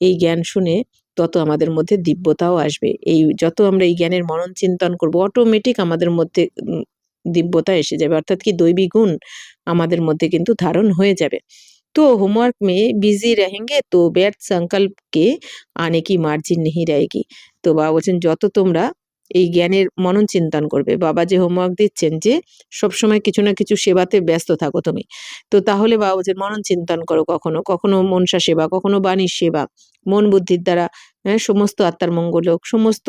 এই জ্ঞান শুনে তত আমাদের মধ্যে দিব্যতাও আসবে। এই যত আমরা এই জ্ঞানের মনন চিন্তন করব, অটোমেটিক আমাদের মধ্যে दिव्यता एसे जाबे, अर्थात कि दैवी गुण हमारे मध्य किन्तु धारण हो जाबे। तो होमवर्क में बिजी रहेंगे तो व्यर्थ संकल्प के आने की मार्जिन नहीं रहेगी। तो बाबा बोलছেন যত তোমরা এই জ্ঞানের মনন চিন্তন করবে, বাবা যে হোমওয়ার্ক দিচ্ছেন যে সবসময় কিছু না কিছু সেবাতে ব্যস্ত থাকো তুমি, তো তাহলে বাবা বলছেন মনন চিন্তন করো, কখনো কখনো মনসা সেবা, কখনো বাণীর সেবা, মন বুদ্ধির দ্বারা সমস্ত আত্মার মঙ্গল হোক। সমস্ত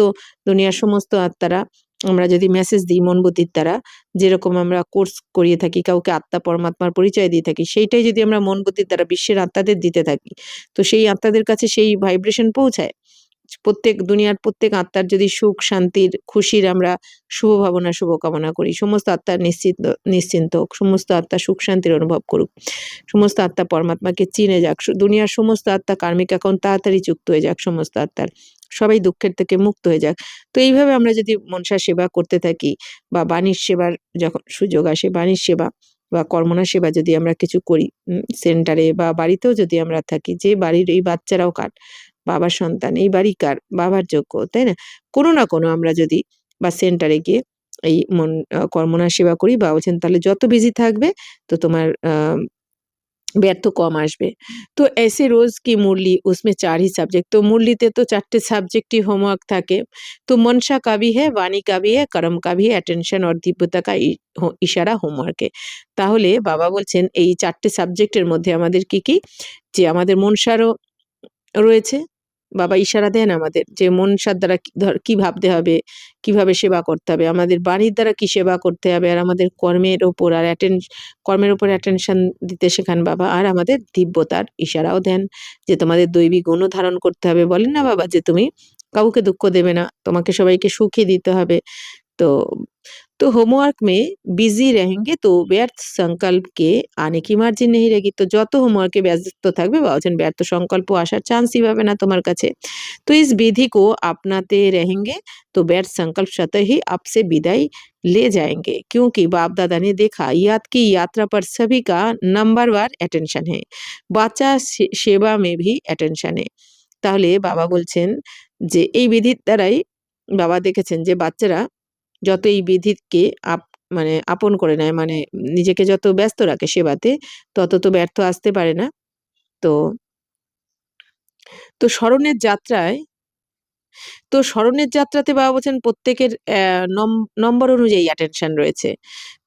দুনিয়ার সমস্ত আত্মারা আমরা যদি মেসেজ দিই মন বুদ্ধির দ্বারা, যেরকম আমরা কোর্স করিয়ে থাকি, কাউকে আত্মা পরমাত্মার পরিচয় দিয়ে থাকি, সেইটাই যদি আমরা মন বুদ্ধির দ্বারা বিশ্বের আত্মাদের দিতে থাকি, তো সেই আত্মাদের কাছে সেই ভাইব্রেশন পৌঁছায়। প্রত্যেক দুনিয়ার প্রত্যেক আত্মার যদি সুখ, শান্তির, খুশির আমরা শুভ ভাবনা, শুভকামনা করি, সমস্ত আত্মা নিশ্চিন্ত হোক, সমস্ত আত্মা সুখ শান্তির অনুভব করুক, সমস্ত আত্মা পরমাত্মাকে চিনে যাক, দুনিয়ার সমস্ত আত্মা কার্মিক অ্যাকাউন্ট তাড়াতাড়ি যুক্ত হয়ে যাক, সমস্ত আত্মার সবাই দুঃখের থেকে মুক্ত হয়ে যাক। তো এইভাবে আমরা যদি মনসা সেবা করতে থাকি বা বাণীর সেবার যখন সুযোগ আসে, বাণীর সেবা বা কর্মনা সেবা যদি আমরা কিছু করি, সেন্টারে বা বাড়িতেও যদি আমরা থাকি, যে বাড়ির এই বাচ্চারাও কার বাবার সন্তান, এই বাড়ি কার বাবার যোগ্য, তাই না? কোনো না কোনো আমরা যদি বা সেন্টারে গিয়ে এই কর্মনা সেবা করি, বা বলছেন তাহলে যত বিজি থাকবে তো তোমার ব্যর্থ কম আসবে। তো ऐसे रोज की मुरली उसमें 4 ही सब्जेक्ट, तो मुरलीते तो 4টে সাবজেক্টই হোমওয়ার্ক থাকে। तो मनसा का भी है, वाणी का भी है, कर्म का भी है, अटेंशन और दिव्यता का इशारा होमवर्क है। তাহলে বাবা বলছেন এই 4টে সাবজেক্টের মধ্যে আমাদের কি কি, যে আমাদের মনসারও রয়েছে, বাবা ইশারা দেন আমাদের যে মনসার দ্বারা কি ভাবতে হবে, কিভাবে সেবা করতে হবে, আমাদের বাণীর দ্বারা কি সেবা করতে হবে, আর আমাদের কর্মের ওপর আর কর্মের ওপর অ্যাটেনশন দিতে শেখান বাবা। আর আমাদের দিব্যতার ইশারাও দেন যে তোমাদের দৈবিক গুণও ধারণ করতে হবে। বলেন না বাবা যে তুমি কাউকে দুঃখ দেবে না, তোমাকে সবাইকে সুখী দিতে হবে। তো तो होमवर्क में बिजी रहेंगे तो व्यर्थ संकल्प के आने की मार्जिन नहीं रहेगी। तो যত হোমওয়ার্কে ব্যস্ত থাকবে বাবা বলছেন ব্যর্থ সংকল্প আসার চান্সই পাবে না তোমার কাছে। तो इस विधि को अपनाते रहेंगे तो व्यर्थ संकल्प स्वतः ही आपसे विदाई ले जाएंगे, क्योंकि बाप दादा ने देखा याद की यात्रा पर सभी का नंबरवार अटेंशन है, বাচ্চা সেবা में भी अटेंशन है। তাহলে বাবা বলছেন যে এই বিধির দ্বারাই বাবা দেখেছেন যে বাচ্চারা যত এই বিধিকে মানে আপন করে নেয়, মানে নিজেকে যত ব্যস্ত রাখে সেবাতে, তত তো ব্যর্থ আসতে পারে না। তো তো স্মরণের যাত্রায় তো স্মরণের যাত্রাতে বাবা বলছেন প্রত্যেকের নম্বর অনুযায়ী অ্যাটেনশন রয়েছে।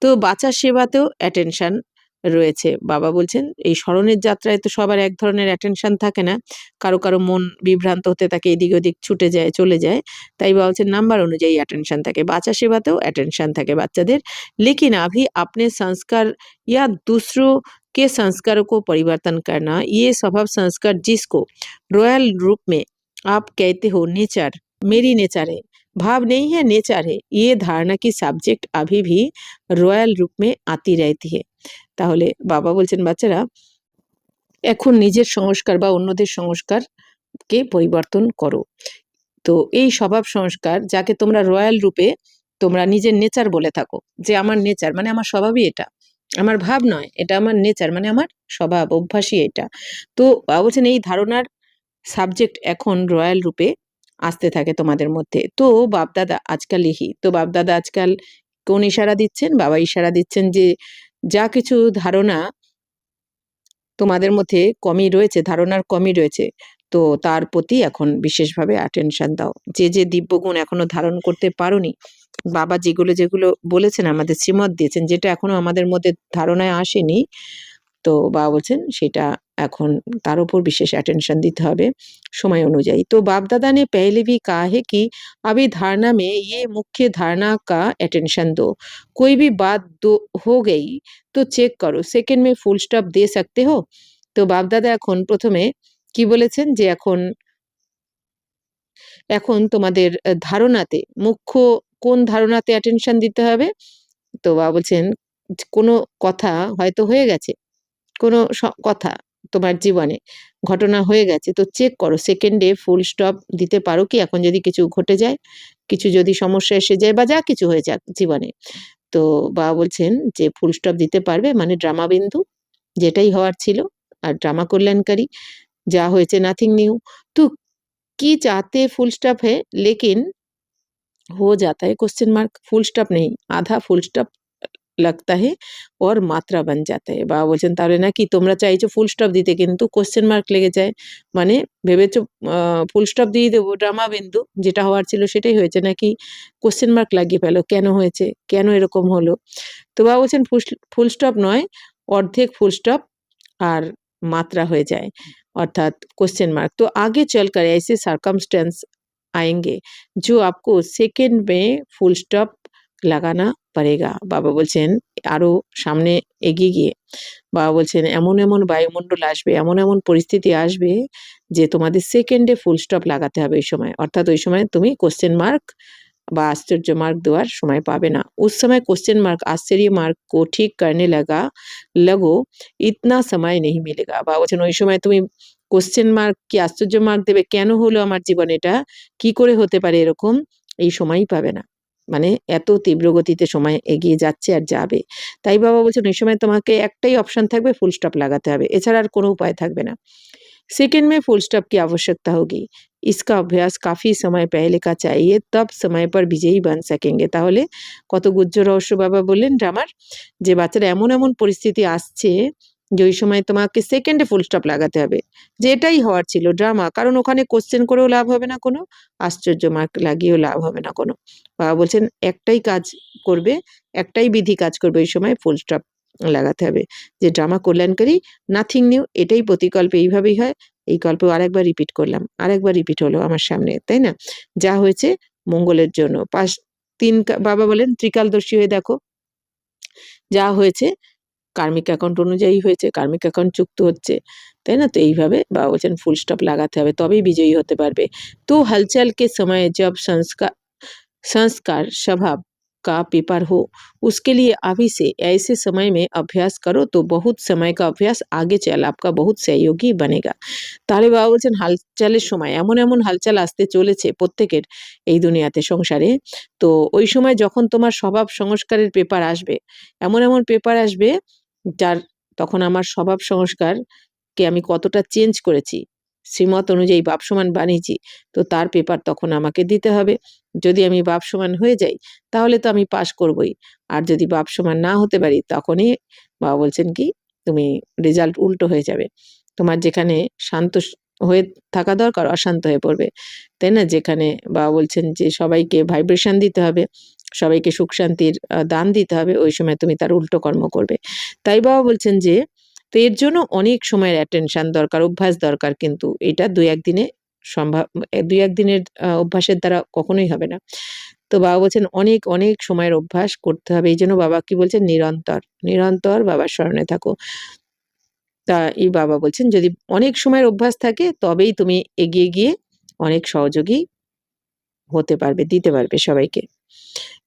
তো বাচ্চার সেবাতেও অ্যাটেনশন রয়েছে। বাবা বলছেন এই স্মরণের যাত্রায় তো সবার এক ধরনের অ্যাটেনশন থাকে না, কারো কারো মন বিভ্রান্ত হতে থাকে, এদিক ওদিক ছুটে যায়, চলে যায়। তাই বাবা বলছেন নাম্বার অনুযায়ী অ্যাটেনশন থাকে, বাচ্চা সেবাতেও অ্যাটেনশন থাকে বাচ্চাদের। लेकिन अभी अपने संस्कार या दूसरों के संस्कारों को परिवर्तन करना, ये स्वभाव संस्कार जिसको रॉयल रूप में आप कहते हो नेचर, मेरी नेचर है, भाव नहीं है नेचर है, ये धारणा की सब्जेक्ट अभी भी रॉयल रूप में आती रहती है। তাহলে বাবা বলছেন বাচ্চারা এখন নিজের সংস্কার বা অন্যদের সংস্কারকে পরিবর্তন করো। তো এই স্বভাব সংস্কার যাকে তোমরা রয়্যাল রূপে তোমরা নিজের নেচার বলে থাকো, যে আমার নেচার মানে আমার স্বভাবই এটা, আমার ভাব নয়, এটা আমার নেচার মানে আমার স্বভাব অভ্যাসই এটা। তো বাবা বলছেন এই ধারণার সাবজেক্ট এখন রয়্যাল রূপে আসতে থাকে তোমাদের মধ্যে। তো বাপদাদা আজকাল লিহি, তো বাপদাদা আজকাল কোন ইশারা দিচ্ছেন? বাবা ইশারা দিচ্ছেন যে যা কিছু ধারণা তোমাদের মধ্যে কমই রয়েছে, ধারণার কমই রয়েছে, তো তার প্রতি এখন বিশেষভাবে অ্যাটেনশন দাও। যে যে দিব্যগুণ এখনো ধারণ করতে পারোনি, বাবা যেগুলো যেগুলো বলেছেন আমাদের শ্রীমত দিয়েছেন, যেটা এখনো আমাদের মধ্যে ধারণায় আসেনি, তো বাবা বলছেন সেটা এখন তার উপর বিশেষ अटेंशन दिते হবে समय अनुযায়ী। तो बाप दादा ने पहले भी कहा है कि अभी धारणा में ये मुख्य धारणा का अटेंशन दो। कोई भी बात दो हो गई तो चेक करो सेकेंड में फुल स्टॉप दे सकते हो। तो बाप दादा এখন প্রথমে কি বলেছেন যে এখন তোমাদের ধারণাতে মুখ্য কোন ধারণাতে অ্যাটেনশন দিতে হবে। তো বাবা বলছেন কোনো কথা হয়তো হয়ে গেছে, কোনো কথা তোমার জীবনে ঘটনা হয়ে গেছে, তো চেক করো সেকেন্ডে ফুল স্টপ দিতে পারো কি। এখন যদি কিছু ঘটে যায়, কিছু যদি সমস্যা এসে যায় বা যা কিছু হয়ে যাক জীবনে, তো বাবা বলছেন যে ফুল স্টপ দিতে পারবে, মানে ড্রামা বিন্দু যেটাই হওয়ার ছিল আর ড্রামা কল্যাণকারী যা হয়েছে নাথিং নিউ। তো की चाहते फुल स्टॉप है लेकिन हो जाता है क्वेश्चन मार्क। फुल स्टॉप नहीं, आधा फुल स्टॉप लगता है और मात्रा बन जाता है। বাবা বলছেন তাহলে নাকি তোমরা চাইছো ফুল স্টপ দিতে কিন্তু কোশ্চেন মার্ক লেগে যায়, মানে ভেবেছো ফুল স্টপ দিয়ে দেবো ড্রামা বিন্দু যেটা হওয়ার ছিল সেটাই হয়েছে, নাকি কোশ্চেন মার্ক লাগিয়ে ফেলো কেন হয়েছে, কেন এরকম হলো। তো বাবা বলছেন ফুল স্টপ নয়, অর্ধেক ফুল स्टॉप আর मात्रा হয়ে যায় अर्थात क्वेश्चन मार्क। तो आगे चलकर ऐसे सर्कमस्टेंस आएंगे जो आपको सेकेंड में फुल स्टॉप লাগানা পারেগা। বাবা বলছেন আরো সামনে এগিয়ে গিয়ে বাবা বলছেন এমন এমন বায়ুমণ্ডল আসবে, এমন এমন পরিস্থিতি আসবে যে তোমাদের সেকেন্ডে ফুল স্টপ লাগাতে হবে ওই সময়। অর্থাৎ ওই সময় তুমি কোশ্চেন মার্ক বা आश्चर्य मार्क देवार समय पाबे ना। उस समय क्वेश्चन मार्क आश्चर्य मार्क को ठीक करने लगो इतना समय नहीं मिलेगा। বা বলছেন ওই সময় তুমি কোশ্চেন মার্ক কি আশ্চর্য মার্ক দেবে, কেন হলো আমার জীবনে এটা, কি করে হতে পারে এরকম, এই সময়ই পাবে না। মানে এত তীব্র গতিতে সময় এগিয়ে যাচ্ছে আর যাবে। তাই বাবা বলছেন ওই সময় তোমাকে একটাই অপশন থাকবে, ফুল স্টপ লাগাতে হবে, এছাড়া আর কোনো উপায় থাকবে না। सेकेंड में फुल स्टॉप की आवश्यकता होगी। इसका अभ्यास काफी समय पहले का चाहिए, तब समय पर विजयी बन सकेंगे। তাহলে কত গুজ্জ রহস্য বাবা বললেন ড্রামার, যে বাচ্চারা এমন এমন পরিস্থিতি আসছে যে ওই সময় তোমাকে সেকেন্ডে ফুল স্টপ লাগাতে হবে, যে এটাই হওয়ার ছিল ড্রামা, কারণ ওখানে কোশ্চেন করেও লাভ হবে না কোনো, আশ্চর্য মার্ক লাগিয়েও লাভ হবে না কোনো। বাবা বলছেন একটাই কাজ করবে, একটাই বিধি কাজ করবে ওই সময়, ফুল স্টপ লাগাতে হবে। যে ড্রামা কল্যাণকারী নাথিং নিউ এটাই প্রতিকল্পে এইভাবেই হয়। এই গল্প আরেকবার রিপিট করলাম, আরেকবার রিপিট হলো আমার সামনে, তাই না। যা হয়েছে মঙ্গলের জন্য। বাবা বলেন ত্রিকালদর্শী হয়ে দেখো, যা হয়েছে কার্মিক অ্যাকাউন্ট অনুযায়ী হয়েছে, কার্মিক অ্যাকাউন্ট যুক্ত হচ্ছে, তাই না। তো এইভাবে বাবা বলছেন ফুল স্টপ লাগাতে হবে, তবেই বিজয়ী হতে পারবে। তো हलचल के समय जब संस्कार स्वभाव का पेपर हो, उसके लिए अभी से ऐसे समय में अभ्यास करो तो बहुत समय का अभ्यास आगे चल आपका बहुत सहयोगी बनेगा। তাহলে বাবা বলছেন হালচালের সময়, এমন এমন হালচাল আসতে চলেছে প্রত্যেকের এই দুনিয়াতে সংসারে। তো ওই সময় যখন তোমার স্বভাব সংস্কারের পেপার আসবে, এমন এমন পেপার আসবে যার তখন আমার স্বভাব সংস্কারকে আমি কতটা চেঞ্জ করেছি, শ্রীমত অনুযায়ী বাপ সমান বানিয়েছি, তো তার পেপার তখন আমাকে দিতে হবে। যদি আমি বাপ সমান হয়ে যাই তাহলে তো আমি পাশ করবই, আর যদি বাপ সমান না হতে পারি তখনই বাবা বলছেন কি তুমি রেজাল্ট উল্টো হয়ে যাবে। তোমার যেখানে শান্ত হয়ে থাকা দরকার অশান্ত হয়ে পড়বে, তাই না। যেখানে বাবা বলছেন যে সবাইকে ভাইব্রেশন দিতে হবে, সবাইকে সুখ শান্তির দান দিতে হবে, ওই সময় তুমি তার উল্টো কর্ম করবে। তাই বাবা বলছেন যে তো এর জন্য অনেক সময়ের অ্যাটেনশন দরকার, অভ্যাস দরকার, কিন্তু এটা দুই এক দিনের অভ্যাসের দ্বারা কখনোই হবে না। তো বাবা বলছেন অনেক অনেক সময়ের অভ্যাস করতে হবে। এই জন্য বাবা কি বলছেন নিরন্তর নিরন্তর বাবার স্মরণে থাকো। তা এই বাবা বলছেন যদি অনেক সময়ের অভ্যাস থাকে তবেই তুমি এগিয়ে গিয়ে অনেক সহযোগী হতে পারবে, দিতে পারবে সবাইকে।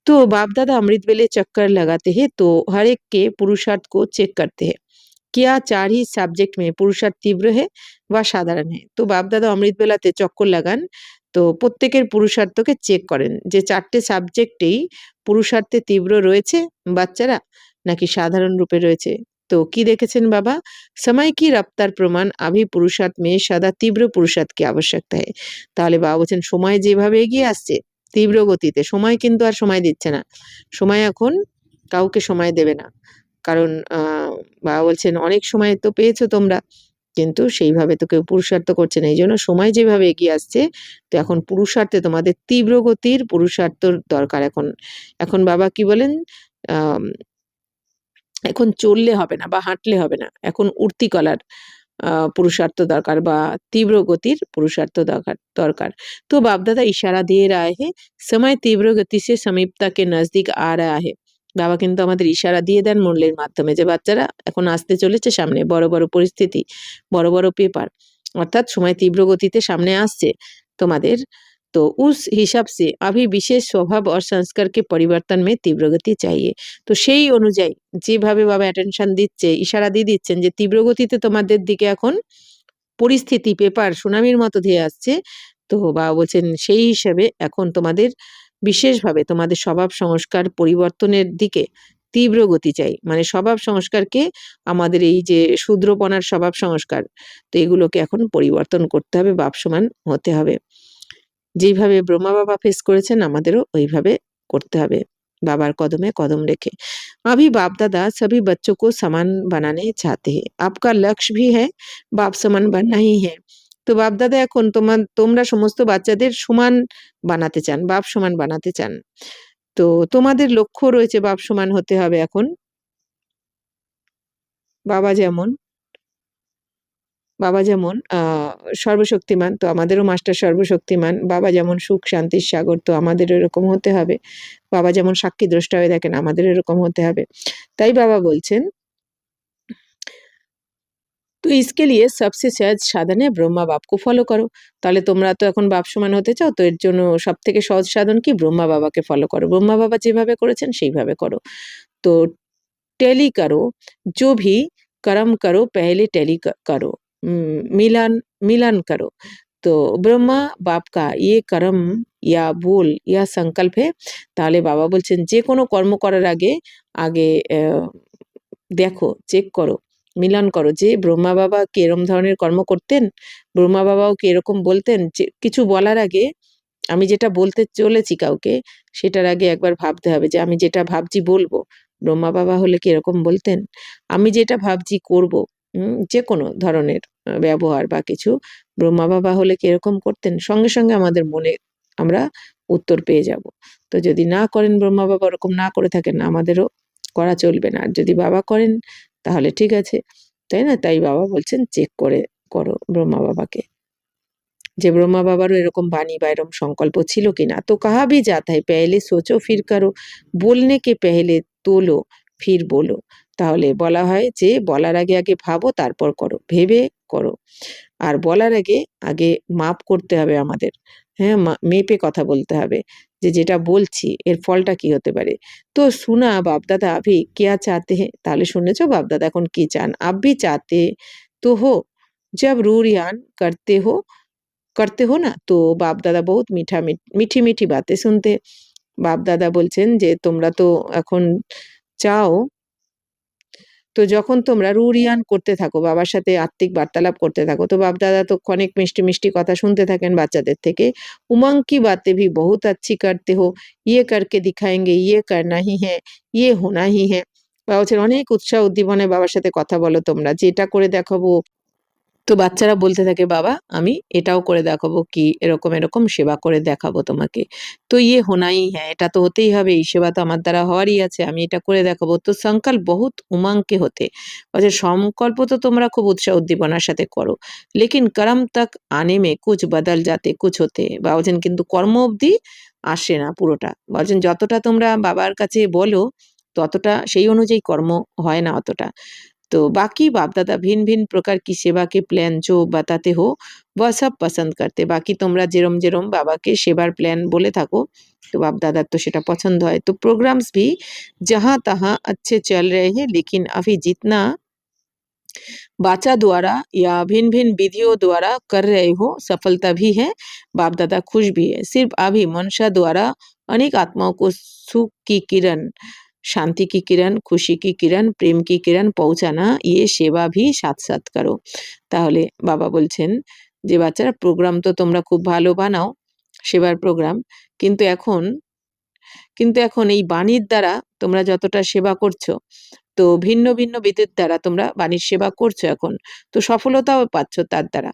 तो बाप दादा अमृत वेले चक्कर लगाते हैं तो हर एक के पुरुषार्थ को चेक करते हैं, क्या चार ही सब्जेक्ट में पुरुषार्थ तीव्र है व साधारण है। तो बाप दादा अमृत বেলাতে চক্কর লাগান, তো প্রত্যেকের পুরুষার্থকে চেক করেন যে চারটে সাবজেক্টেই পুরুষার্থে তীব্র রয়েছে বাচ্চারা নাকি সাধারণ রূপে রয়েছে। তো কি দেখেছেন বাবা, समय की रफ्तार प्रमाण अभी पुरुषार्थ में सदा तीव्र पुरुषार्थ की आवश्यकता है। তাহলে বাবা বলছেন সময় যেভাবে এগিয়ে আসছে তীব্র গতিতে, সময় কিন্তু আর সময় দিচ্ছে না, সময় এখন কাউকে সময় দেবে না। কারণ বাবা বলছেন অনেক সময় তো পেয়েছো তোমরা, কিন্তু সেইভাবে তো কেউ পুরুষার্থ করছে না। এই জন্য সময় যেভাবে এগিয়ে আসছে, তো এখন পুরুষার্থে তোমাদের তীব্র গতির পুরুষার্থর দরকার। এখন এখন বাবা কি বলেন, এখন চললে হবে না বা হাঁটলে হবে না, এখন উঠতি কলার पुरुषार्थ दरकार बा तीव्र गतिर पुरुषार्थ दरकार। तो बाप दादा इशारा দিয়ে रहा है समय तीव्र गति से समीपता के नजदीक आ रहा है। বাবা কিন্তু আমাদের ইশারা দিয়ে দেন মুরলির মাধ্যমে যে বাচ্চারা এখন আসতে চলেছে সামনে বড় বড় পরিস্থিতি, বড় বড় পেপার, অর্থাৎ সময় তীব্র গতিতে সামনে আসছে তোমাদের। तो उस हिसाब से अभी विशेष स्वभाव और संस्कार के परिवर्तन में तीव्र गति चाहिए। তো সেই অনুযায়ী যেভাবে বাবা অ্যাটেনশন দিচ্ছে, ইশারা দিয়ে দিচ্ছেন যে তীব্র গতিতে তোমাদের দিকে এখন পরিস্থিতি পেপার সুনামির মতো ধেয়ে আসছে। তো বাবা বলছেন সেই হিসাবে এখন তোমাদের বিশেষভাবে তোমাদের স্বভাব সংস্কার পরিবর্তনের দিকে তীব্র গতি চাই। মানে স্বভাব সংস্কারকে আমাদের এই যে শূদ্রপনার স্বভাব সংস্কার, তো এগুলোকে এখন পরিবর্তন করতে হবে, বাপ সমান হতে হবে। যেইভাবে ব্রহ্মা বাবা ফেস করেছেন আমাদেরও ওইভাবে করতে হবে, বাবার কদমে কদম রেখে। अभी बाप दादा सभी बच्चों को समान बनाने चाहते हैं। आपका लक्ष्य भी है बाप समान बनना ही है। তো বাপ দাদা এখন তোমরা সমস্ত বাচ্চাদের সমান বানাতে চান, বাপ সমান বানাতে চান। তো তোমাদের লক্ষ্য রয়েছে বাপ সমান হতে হবে এখন। বাবা যেমন বাবা যেমন সর্বশক্তিমান, তো আমাদেরও মাস্টার সর্বশক্তিমান। বাবা যেমন সুখ শান্তির সাগর, তো আমাদেরও এরকম হতে হবে। বাবা যেমন সাক্ষী দ্রষ্টা হয়ে দেখেন, আমাদেরও এরকম হতে হবে। তাই বাবা বলছেন তো इसके लिए सबसे सहज साधन है ब्रह्मा बाप को फॉलो करो। তাহলে তোমরা তো এখন বাপ সমান হতে চাও, তো এর জন্য সবথেকে সহজ সাধন কি? ব্রহ্মা বাবাকে ফলো করো। ব্রহ্মা বাবা যেভাবে করেছেন সেইভাবে করো। তো टैली करो, जो भी कर्म करो पहले टैली करो, मिलान मिलान करो। तो ब्रह्मा बाप का ये कर्म या बोल या संकल्प है। তাহলে বাবা বলছেন যে কোনো কর্ম করার আগে আগে দেখো, চেক করো, মিলান করো যে ব্রহ্মা বাবা কি এরকম ধরনের কর্ম করতেন, ব্রহ্মা বাবাও কি এরকম বলতেন। যে কিছু বলার আগে আমি যেটা বলতে চলেছি কাউকে, সেটার আগে একবার ভাবতে হবে যে আমি যেটা ভাবছি বলবো, ব্রহ্মা বাবা হলে কি এরকম বলতেন। আমি যেটা ভাবছি করব, যে কোনো ধরনের ব্যবহার বা কিছু, ব্রহ্মা বাবা হলে কি এরকম করতেন। সঙ্গে সঙ্গে আমাদের মনে আমরা উত্তর পেয়ে যাব। তো যদি না করেন ব্রহ্মা বাবা, ওরকম না করে থাকেন, আমাদেরও করা চলবে না। আর যদি বাবা করেন তাহলে ঠিক আছে, তাই না? তাই বাবা বলছেন চেক করে করো ব্রহ্মা বাবাকে, যে ব্রহ্মা বাবারও এরকম বাণী বা এরকম সংকল্প ছিল কিনা। তো কাহা ভি জাতা है पहले सोचो फिर करो, बोलने के पहले তোলো ফির বলো। তাহলে বলা হয় যে বলার আগে আগে ভাবো তারপর করো, ভেবে করো। আর বলার আগে আগে মাপ করতে হবে আমাদের, হ্যাঁ, মেপে কথা বলতে হবে যে যেটা বলছি এর ফলটা কি হতে পারে। তো শোনা বাপদাদা আভি কেয়া চাতে হ্যাঁ, তাহলে শুনেছো বাপদাদা এখন কি চান। আপ ভি চাতে তো হো जब रूरियान करते हो ना, तो बाप दादा बहुत मीठी मीठी बातें सुनते। বাপ দাদা বলছেন যে তোমরা তো এখন চাও, তো যখন তোমরা রুরিয়ান করতে থাকো, বাবার সাথে আত্মিক বার্তালাপ করতে থাকো, তো বাপ দাদা তো অনেক মিষ্টি মিষ্টি কথা শুনতে থাকেন বাচ্চাদের থেকে। উমंग की बातें भी बहुत अच्छी करते हो, ये करके दिखाएंगे, ये करना ही है, ये होना ही है। বাবা বলছেন অনেক উৎসাহ উদ্দীপনায় বাবার সাথে কথা বলো তোমরা, যে এটা করে দেখাবো। তো বাচ্চারা বলতে থাকে বাবা আমি এটাও করে দেখাবো, কি এরকম এরকম সেবা করে দেখাবো তোমাকে। তো ইয়ে হোনাই হ্যাঁ, এটা তো হতেই হবে, এই সেবা তো আমার দ্বারা হওয়ারই আছে, আমি এটা করে দেখাবো। তো সংকল্প বহুত উমंग হতে, বলছে সংকল্প তো তোমরা খুব উৎসাহ উদ্দীপনার সাথে করো, লেকিন কর্ম তক আনে মে কুছ বদল যাতে কুছ হতে। বা বলছেন কিন্তু কর্ম অবধি আসে না পুরোটা। বলছেন যতটা তোমরা বাবার কাছে বলো ততটা সেই অনুযায়ী কর্ম হয় না অতটা। तो बाकी बाप दादा भिन्न भिन्न प्रकार की सेवा के प्लान जो बताते हो वह सब पसंद करते। बाकी তোমরা যেরম যেরম বাবাকে সেবার প্ল্যান বলে থাকো, তো বাপ দাদার তো সেটা পছন্দ হয়। तो प्रोग्राम्स भी जहाँ तहाँ अच्छे चल रहे हैं, लेकिन अभी जितना बाचा द्वारा या भिन्न भिन्न विधियों द्वारा कर रहे हो सफलता भी है, बाप दादा खुश भी है। सिर्फ अभी मनसा द्वारा अनेक आत्माओं को सुख की किरण, शांति की किरण, खुशी की किरण, प्रेम की किरण पहुंचाना, ये सेवा भी साथ साथ करो। তাহলে বাবা বলছেন যে বাচ্চারা প্রোগ্রাম তো তোমরা খুব ভালো বানাও, সেবার প্রোগ্রাম, কিন্তু এখন এই বাণীর দ্বারা তোমরা যতটা সেবা করছো, তো ভিন্ন ভিন্ন বিধির দ্বারা তোমরা বাণীর সেবা করছো এখন, তো সফলতাও পাচ্ছ তার দ্বারা,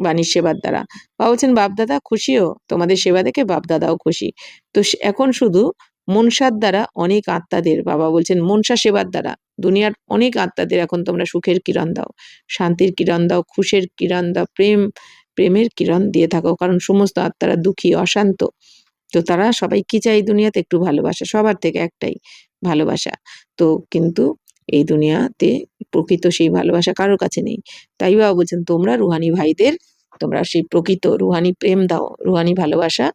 বাণীর সেবার দ্বারা। বাবা বলছেন বাপদাদা খুশিও, তোমাদের সেবা দেখে বাপদাদাও খুশি। তো এখন শুধু মনসার দ্বারা অনেক আত্মাদের, বাবা বলছেন মনসা সেবার দ্বারা দুনিয়ার অনেক আত্মাদের এখন তোমরা সুখের কিরণ দাও, শান্তির কিরণ দাও, খুশির কিরণ দাও, প্রেমের কিরণ দিয়ে থাকো। কারণ সমস্ত আত্মারা দুঃখী, অশান্ত। তো তারা সবাই কি চাই দুনিয়াতে? একটু ভালোবাসা, সবার থেকে একটাই, ভালোবাসা। তো কিন্তু এই দুনিয়াতে প্রকৃত সেই ভালোবাসা কারোর কাছে নেই। তাই বাবা বলছেন তোমরা রুহানি ভাইদের, তোমরা সেই প্রকৃত রুহানি প্রেম দাও, রুহানি ভালোবাসা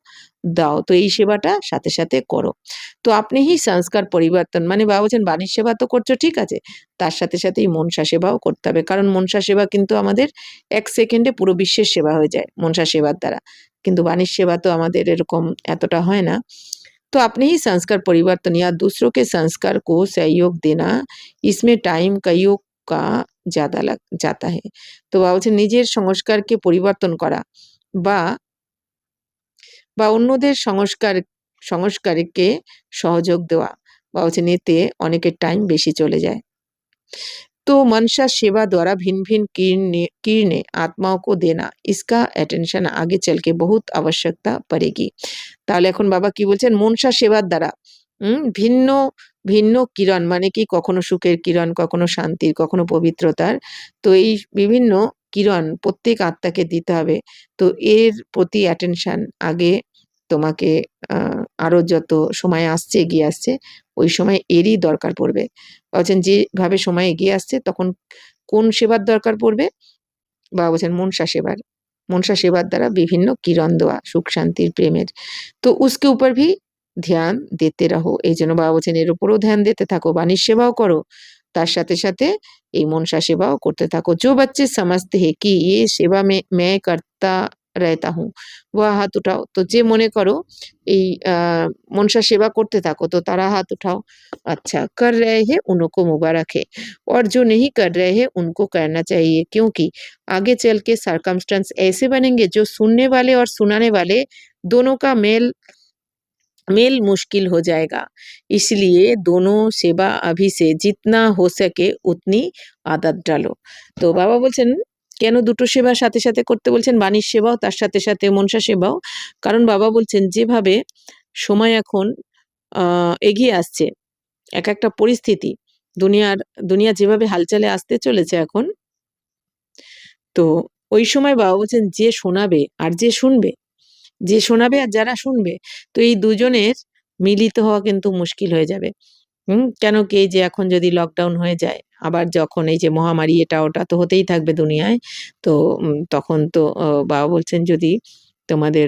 দাও। তো এই সেবাটা সাথে সাথে করো। তো আপনি হি সংস্কার পরিবর্তন, মানে বাবা বলছেন বাণীর সেবা তো করছো ঠিক আছে, তার সাথে সাথে এই মনসা সেবাও করতে হবে। কারণ মনসা সেবা কিন্তু আমাদের 1 সেকেন্ডে পুরো বিশ্বের সেবা হয়ে যায় মনসা সেবার দ্বারা। কিন্তু বাণীর সেবা তো আমাদের এরকম এতটা হয় না। तो अपने ही संस्कार परिवर्तन या दूसरों के संस्कार को सहयोग देना, इसमें टाइम कईयों का ज़्यादा लग जाता है। তো বাবা বলছেন নিজের সংস্কারকে পরিবর্তন করা বা অন্যদের সংস্কারকে সহযোগ দেওয়া, বাবা বলছেন এতে অনেকের টাইম বেশি চলে যায়। तो मनसा सेवा द्वारा भिन्न भिन्न किरणें आत्माओं को देना, इसका अटेंशन आगे चल के बहुत आवश्यकता पड़ेगी। তাহলে এখন বাবা কি বলছেন? মনসা সেবার দ্বারা ভিন্ন ভিন্ন কিরণ, মানে কি কখনো সুখের কিরণ, কখনো শান্তির, কখনো পবিত্রতার। তো এই বিভিন্ন কিরণ প্রত্যেক আত্মাকে দিতে হবে। তো এর প্রতি অ্যাটেনশন আগে তোমাকে আরো যত সময় আসছে, এগিয়ে আসছে, ওই সময় এরই দরকার পড়বে। বলছেন যেভাবে সময় এগিয়ে আসছে তখন কোন সেবার দরকার পড়বে? বাবা বলছেন মনসা সেবার। মনসা সেবার দ্বারা বিভিন্ন কিরণ দেওয়া, সুখ শান্তির, প্রেমের। তো উসকে উপর ভি ধ্যান দিতে রহো। এই জন্য বাবা বলছেন এর উপরও ধ্যান দিতে থাকো, বাণীর সেবাও করো, তার সাথে সাথে এই মনসা সেবাও করতে থাকো। जो बच्चे समझते हैं कि ये सेवा में मैं करता रहता हूँ, वह हाथ उठाओ। তো যে মনে করো এই মনসা সেবা করতে থাকো, তো তারা হাত উঠাও। अच्छा कर रहे हैं उनको मुबारक है, और जो नहीं कर रहे हैं उनको करना चाहिए, क्योंकि आगे चल के सर्कमस्टेंस ऐसे बनेंगे जो सुनने वाले और सुनाने वाले दोनों का मेल मेल मुश्किल हो जाएगा। इसलिए दोनों सेवा अभी से जितना हो सके उतनी आदत डालो। তো বাবা বলছেন কেন দুটো সেবা সাথে সাথে করতে বলছেন? বাণীর সেবাও তার সাথে সাথে মনসা সেবাও। কারণ বাবা বলছেন যেভাবে সময় এখন এগিয়ে আসছে, এক একটা পরিস্থিতি, দুনিয়া যেভাবে হালচালে আসতে চলেছে এখন, তো ওই সময় বাবা বলছেন যে শোনাবে আর যে শুনবে, যে শোনাবে আর যারা শুনবে, তো এই দুজনের মিলিত হওয়া কিন্তু মুশকিল হয়ে যাবে। কেন কি এই যে এখন যদি লকডাউন হয়ে যায়, আবার যখন এই যে মহামারী এটা ওটা তো হতেই থাকবে দুনিয়ায়। তো তখন তো বাবা বলছেন যদি তোমাদের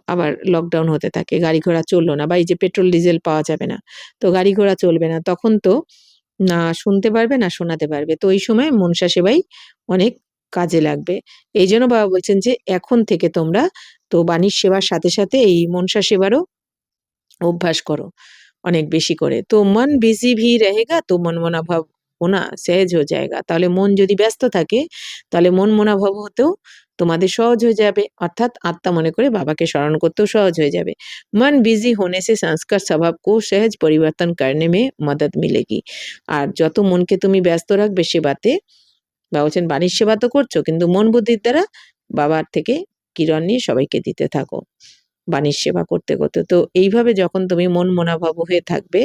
আবার লকডাউন হতে থাকে, গাড়ি ঘোড়া চললো না, বা এই যে পেট্রোল ডিজেল পাওয়া যাবে না, তো গাড়ি ঘোড়া চলবে না, তখন তো না শুনতে পারবে না শোনাতে পারবে। তো ওই সময় মনসা সেবাই অনেক কাজে লাগবে। এই জন্য বাবা বলছেন যে এখন থেকে তোমরা তো বাণীর সেবার সাথে সাথে এই মনসা সেবারও অভ্যাস করো অনেক বেশি করে। তো মন বিজি ভি রহেগা তো মন মনা ভাব হোনা সহজ হয়ে যায়গা। তাহলে মন যদি ব্যস্ত থাকে তাহলে মন মনা ভাব হতেও তোমাদের সহজ হয়ে যাবে, অর্থাৎ আত্মা মনে করে বাবাকে স্মরণ করতেও সহজ হয়ে যাবে। मन बिजी होने से संस्कार स्वभाव को सहज परिवर्तन करने में मदद मिलेगी। আর যত মনকে তুমি ব্যস্ত রাখবে সেবাতে, বাবা বলছেন বাণীর সেবা তো করছো কিন্তু মন বুদ্ধির দ্বারা বাবার থেকে কিরণ নিয়ে সবাইকে দিতে থাকো বাণীর সেবা করতে করতে। তো এইভাবে যখন তুমি মন মনাভাব হয়ে থাকবে,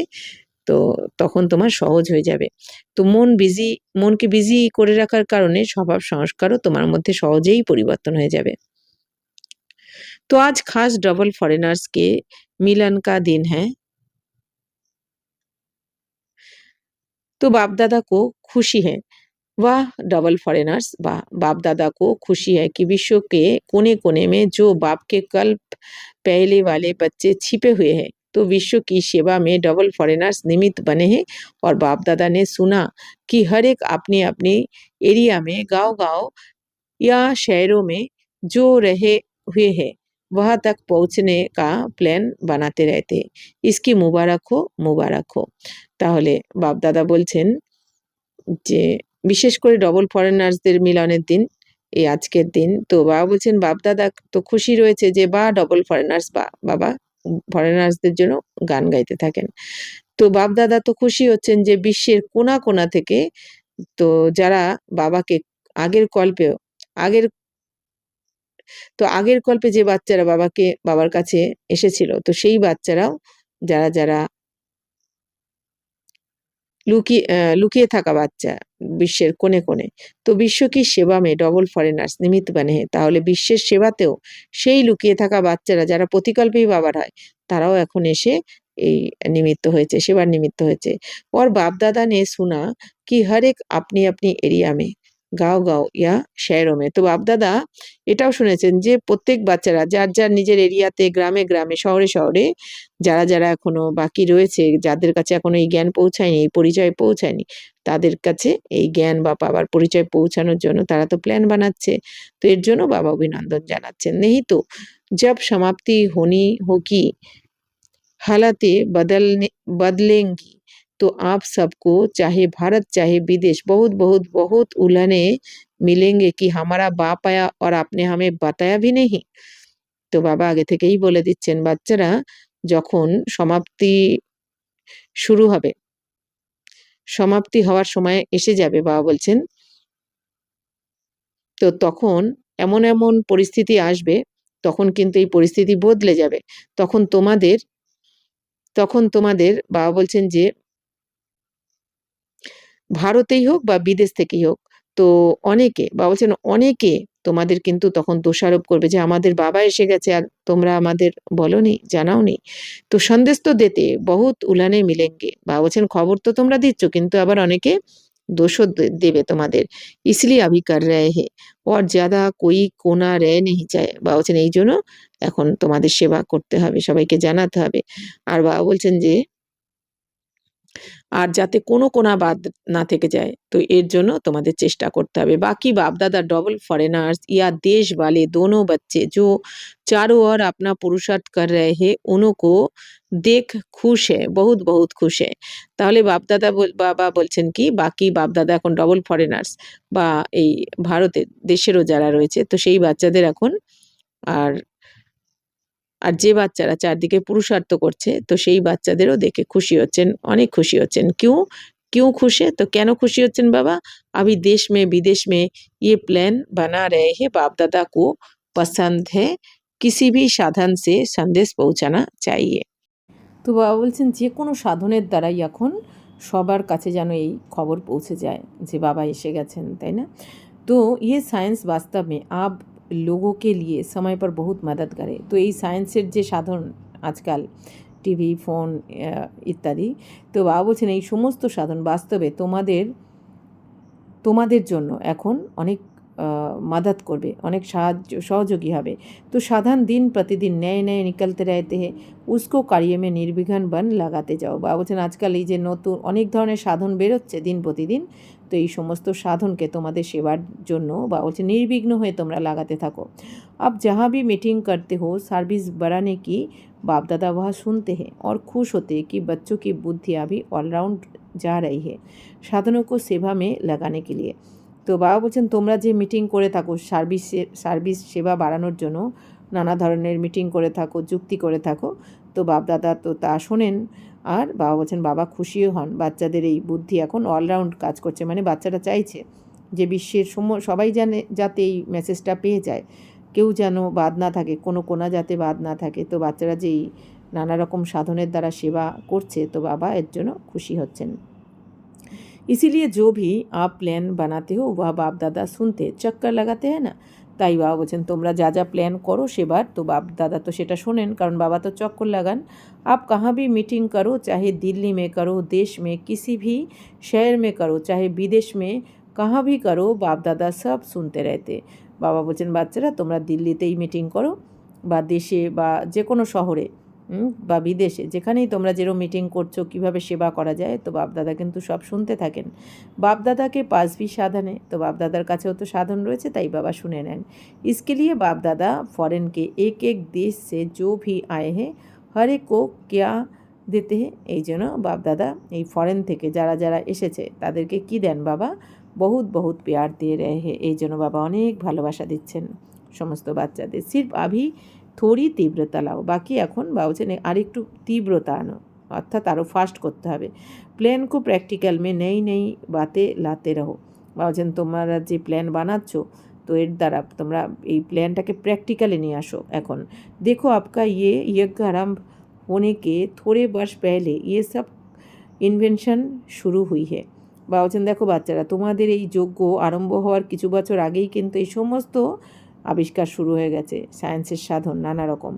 তো তখন তোমার সহজ হয়ে যাবে। তো মনকে বিজি করে রাখার কারণে স্বভাব সংস্কারও তোমার মধ্যে সহজেই পরিবর্তন হয়ে যাবে। तो आज खास डबल फॉरेनर्स के मिलन का दिन है। तो बाप दादा को खुशी है, वाह डबल फॉरेनर्स, वाह बाप दादा को खुशी है कि विश्व के कोने कोने में जो बाप के कल्प पहले वाले बच्चे छिपे हुए हैं, तो विश्व की सेवा में डबल फॉरेनर्स निमित्त बने हैं। और बाप दादा ने सुना कि हर एक अपने अपने एरिया में, गांव-गांव या शहरों में जो रहे हुए हैं, वहां तक पहुंचने का प्लान बनाते रहते हैं। इसकी मुबारक हो, मुबारक हो। তাহলে বাপ দাদা বলছেন যে বিশেষ করে ডবল ফরেনার্সদের মিলনের দিন এই আজকের দিন। তো বাবা বলছেন বাপ দাদা তো খুশি রয়েছে যে বা ডবল ফরেনার্স, বা বাবা ফরেনার্সদের জন্য গান গাইতে থাকেন। তো বাপ দাদা তো খুশি হচ্ছেন যে বিশ্বের কোনা কোনা থেকে, তো যারা বাবাকে আগের কল্পেও আগের আগের কল্পে যে বাচ্চারা বাবার কাছে এসেছিল, তো সেই বাচ্চারাও যারা যারা लुकिए থাকা বাচ্চা বিশ্বের কোণে কোণে। তো বিশ্ব কি সেবা মে ডবল ফরেনার্স নিমিত্ত বানে हैं, তাহলে বিশ্বের সেবাতেও সেই লুকিয়ে থাকা বাচ্চারা যারা প্রতিকল্পী বাবার হয় তারাও এখন এসে এই নিমিত্ত হয়েছে, সেবার নিমিত্ত হয়েছে। और बाप दादा ने सुना कि हर एक अपनी अपनी एरिया में গাঁও ইয়া শহরোं में, তো বাপ দাদা এটাও শুনেছেন যে প্রত্যেক বাচ্চারা যার যার নিজের এরিয়াতে, গ্রামে গ্রামে, শহরে শহরে যারা যারা এখনো বাকি রয়েছে, যাদের কাছে এখনো এই জ্ঞান পৌঁছায়নি, এই পরিচয় পৌঁছায়নি, তাদের কাছে এই জ্ঞান বা বাবার পরিচয় পৌঁছানোর জন্য তারা তো প্ল্যান বানাচ্ছে। তো এর জন্য বাবা অভিনন্দন জানাচ্ছেন। নেই তো जब समाप्ति होनी होगी, हालातें बदलेंगी, तो आप सबको चाहे भारत चाहे विदेश बहुत बहुत बहुत उलझने मिलेंगे कि हमारा बाप आया और आपने हमें बताया भी नहीं। তো বাবা আগে থেকেই বলে দিচ্ছেন বাচ্চারা যখন শুরু হবে, সমাপ্তি হওয়ার সময় এসে যাবে, বাবা বলছেন, তো তখন এমন এমন পরিস্থিতি আসবে, তখন কিন্তু এই পরিস্থিতি বদলে যাবে। তখন তোমাদের বাবা বলছেন যে ভারতেই হোক বা বিদেশ থেকেই হোক, তো অনেকে বাবা বলছেন অনেকে তোমাদের কিন্তু তখন দোষারোপ করবে যে আমাদের বাবা এসে গেছে আর তোমরা আমাদের বলোনি, জানাওনি। তো সন্দেশ তো দেতে বহুত উলানে মিলেঙ্গে, বাবা বলছেন খবর তো তোমরা দিচ্ছ কিন্তু আবার অনেকে দোষও দেবে তোমাদের। इसलिए अभी कर रहे हैं और ज्यादा कोई कोना रह नहीं जाए, বাবা বলছেন এই জন্য এখন তোমাদের সেবা করতে হবে, সবাইকে জানাতে হবে। আর বাবা বলছেন যে আর যাতে কোনো কোনা বাদ না থেকে যায়, তো এর জন্য তোমাদের চেষ্টা করতে হবে। बाकी बाप दादा डबल फॉरेनर्स या देश वाले दोनों बच्चे जो चारों ओर अपना पुरुषार्थ कर रहे हैं, उनको देख खुश है, बहुत बहुत खुश है। তাহলে বাবা বলছেন কি বাকি বাপ দাদা এখন ডবল ফরেনার্স বা এই ভারতের দেশেরও যারা রয়েছে, তো সেই বাচ্চাদের এখন আর আর যে বাচ্চারা চারদিকে পুরুষার্থ করছে, তো সেই বাচ্চাদেরও দেখে খুশি হচ্ছেন, অনেক খুশি হচ্ছেন। क्यों खुश है, तो কেন খুশি হচ্ছেন বাবা? अभी देश में विदेश में ये प्लान बना रहे हैं, बाप दादा को पसंद है किसी भी साधन से संदेश पहुंचाना चाहिए। তো বাবা বলছেন যে কোনো সাধনের দ্বারাই এখন সবার কাছে যেন এই খবর পৌঁছে যায় যে বাবা এসে গেছেন, তাই না? तो ये साइंस वास्तव में आप लोगों के लिए समय पर बहुत मदद करे। তো এই সায়েন্সের যে সাধন আজকাল টিভি, ফোন ইত্যাদি, তো বাবা বলছেন এই সমস্ত সাধন বাস্তবে তোমাদের জন্য এখন অনেক मदद করবে, অনেক সহযোগী হবে। তো সাধন দিন প্রতিদিন নয়ে নয়ে নিকলতে रहते हैं, उसको कार्य में निर्विघ्न बन लगाते जाओ। বাবা বলছেন আজকাল এই যে নতুন অনেক ধরনের সাধন বেরোচ্ছে দিন প্রতিদিন, তো এই সমস্ত সাধনকে তোমাদের সেবার জন্য বাবা বলছে নির্বিঘ্ন হয়ে তোমরা লাগাতে থাকো। अब जहाँ भी मीटिंग करते हो सर्विस बढ़ाने की बाप दादा वह सुनते हैं और खुश होते हैं कि बच्चों की बुद्धियाँ भी ऑलराउंड जा रही है साधनों को सेवा में लगाने के लिए। তো বাবা বলছেন তোমরা যে মিটিং করে থাকো সার্ভিস সেবা বাড়ানোর জন্য, নানা ধরনের মিটিং করে থাকো, যুক্তি করে থাকো, তো বাপ দাদা তো তা শোনেন। আর বাবা বলছেন বাবা খুশিও হন বাচ্চাদের এই বুদ্ধি এখন অলরাউন্ড কাজ করছে, মানে বাচ্চারা চাইছে যে বিশ্বের সবাই যাতে এই মেসেজটা পেয়ে যায়, কেউ যেন বাদ না থাকে, কোনো কোনা যাতে বাদ না থাকে। তো বাচ্চারা যেই নানা রকম সাধনের দ্বারা সেবা করছে, তো বাবা এর জন্য খুশি হচ্ছেন। इसीलिए जो भी आप प्लान बनाते हो वह बाप दादा सुनते चक्कर लगाते हैं ना। তাই বাবা বলছেন তোমরা যা যা প্ল্যান করো সেবার, তো বাপ দাদা তো সেটা শোনেন, কারণ বাবা তো চক্কর লাগান। आप कहाँ भी मीटिंग करो, चाहे दिल्ली में करो, देश में किसी भी शहर में करो, चाहे विदेश में कहाँ भी करो, बाप दादा सब सुनते रहते। বাবা বলছেন বাচ্চারা তোমরা দিল্লিতেই মিটিং করো বা দেশে বা যে কোনো শহরে বা বিদেশে যেখানেই তোমরা যেরকম মিটিং করছো, কীভাবে সেবা করা যায়, তো বাপদাদা কিন্তু সব শুনতে থাকেন। বাপদাদাকে পাঁচ ভি সাধন है, তো বাপদাদার কাছেও তো সাধন রয়েছে, তাই বাবা শুনে নেন। इसके लिए बाप दादा फॉरेन के एक एक देश से जो भी आए हैं हर एक को क्या देते हैं, এই জন্য বাপদাদা এই ফরেন থেকে যারা যারা এসেছে তাদেরকে কি দেন বাবা? বহুত বহুত প্যার দিয়ে রহে, এই জন্য বাবা অনেক ভালোবাসা দিচ্ছেন সমস্ত বাচ্চাদের। সির্ফ আভি থোড়ি তীব্রতা লাও, বাকি এখন বাবা বলছেন আরেকটু তীব্রতা আনো, অর্থাৎ আরও ফাস্ট করতে হবে। প্ল্যান কো প্র্যাকটিক্যাল মে নেই নেই বাতে লাতে রহো, বাবা বলছেন তোমরা যে প্ল্যান বানাচ্ছ, তো এর দ্বারা তোমরা এই প্ল্যানটাকে প্র্যাকটিক্যালে নিয়ে আসো। এখন দেখো আপকা ये यज्ञ आरंभ होने के थोड़े वर्ष पहले ये सब ইনভেনশন শুরু হুই হে। বা বলছেন দেখো বাচ্চারা, তোমাদের এই যজ্ঞ আরম্ভ হওয়ার কিছু বছর আগেই কিন্তু এই সমস্ত আবিষ্কার শুরু হয়ে গেছে, সায়েন্সের সাধন নানা রকম।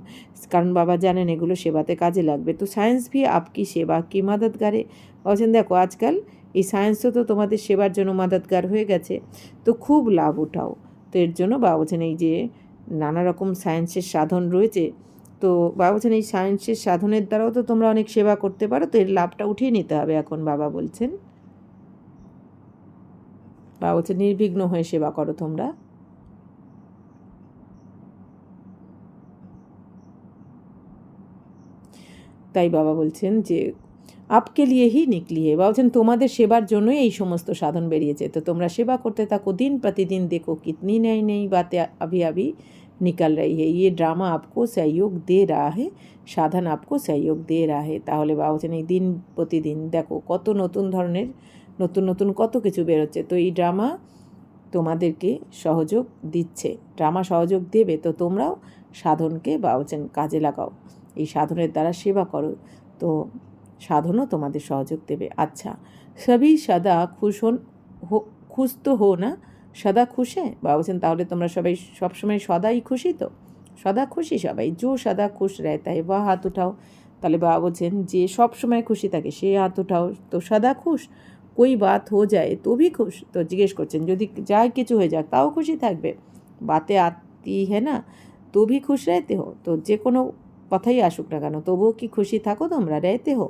কারণ বাবা জানেন এগুলো সেবাতে কাজে লাগবে। তো সায়েন্স ভি আপকি সেবা কি মদদগারে। বলছেন দেখো আজকাল এই সায়েন্সও তো তোমাদের সেবার জন্য মদদগার হয়ে গেছে, তো খুব লাভ উঠাও। তো এর জন্য বাবা বলছেন এই যে নানা রকম সায়েন্সের সাধন রয়েছে, তো বাবা বলছেন এই সায়েন্সের সাধনের দ্বারাও তো তোমরা অনেক সেবা করতে পারো, তো এর লাভটা উঠিয়ে নিতে হবে এখন। বাবা বলছেন নির্বিঘ্ন হয়ে সেবা করো তোমরা। তাই বাবা বলছেন যে আপকে লিয়ে হি নিকলি হে। বাবা বলছেন তোমাদের সেবার জন্যই এই সমস্ত সাধন বেরিয়েছে, তো তোমরা সেবা করতে থাকো। দিন প্রতিদিন দেখো কিতনি नई नई बातें अभी अभी निकल रही है। ये ड्रामा आपको सहयोग दे रहा है, সাধন आपको सहयोग दे रहा है। তাহলে বাবা বলছেন এই দিন প্রতিদিন দেখো কত নতুন ধরনের নতুন নতুন কত কিছু বেরোচ্ছে, তো এই ড্রামা তোমাদেরকে সহযোগ দিচ্ছে, ড্রামা সহযোগ দেবে। তো তোমরাও সাধনকে বাবা বলছেন কাজে লাগাও, এই সাধনের দ্বারা সেবা করো, তো সাধনও তোমাদের সহযোগ দেবে। আচ্ছা, সবই সদা খুশ তো হো না, সদা খুশে। বাবা বলছেন তাহলে তোমরা সবাই সবসময় সদাই খুশি, তো সদা খুশি সবাই। জো সদা খুশ রেহতা है वह হাত উঠাও। তাহলে বাবা বলছেন যে সব সময় খুশি থাকে সে হাত উঠাও। তো সদা খুশ, कोई बात हो जाए तो भी खुश। তো জিজ্ঞেস করছেন যদি যাই কিছু হয়ে যাক তাও খুশি থাকবে। বাতে আতি है ना तो भी खुश रहते हो। তো যে কোনো কথাই আসুক না কেন তবুও কি খুশি থাকো তোমরা, रहते हो।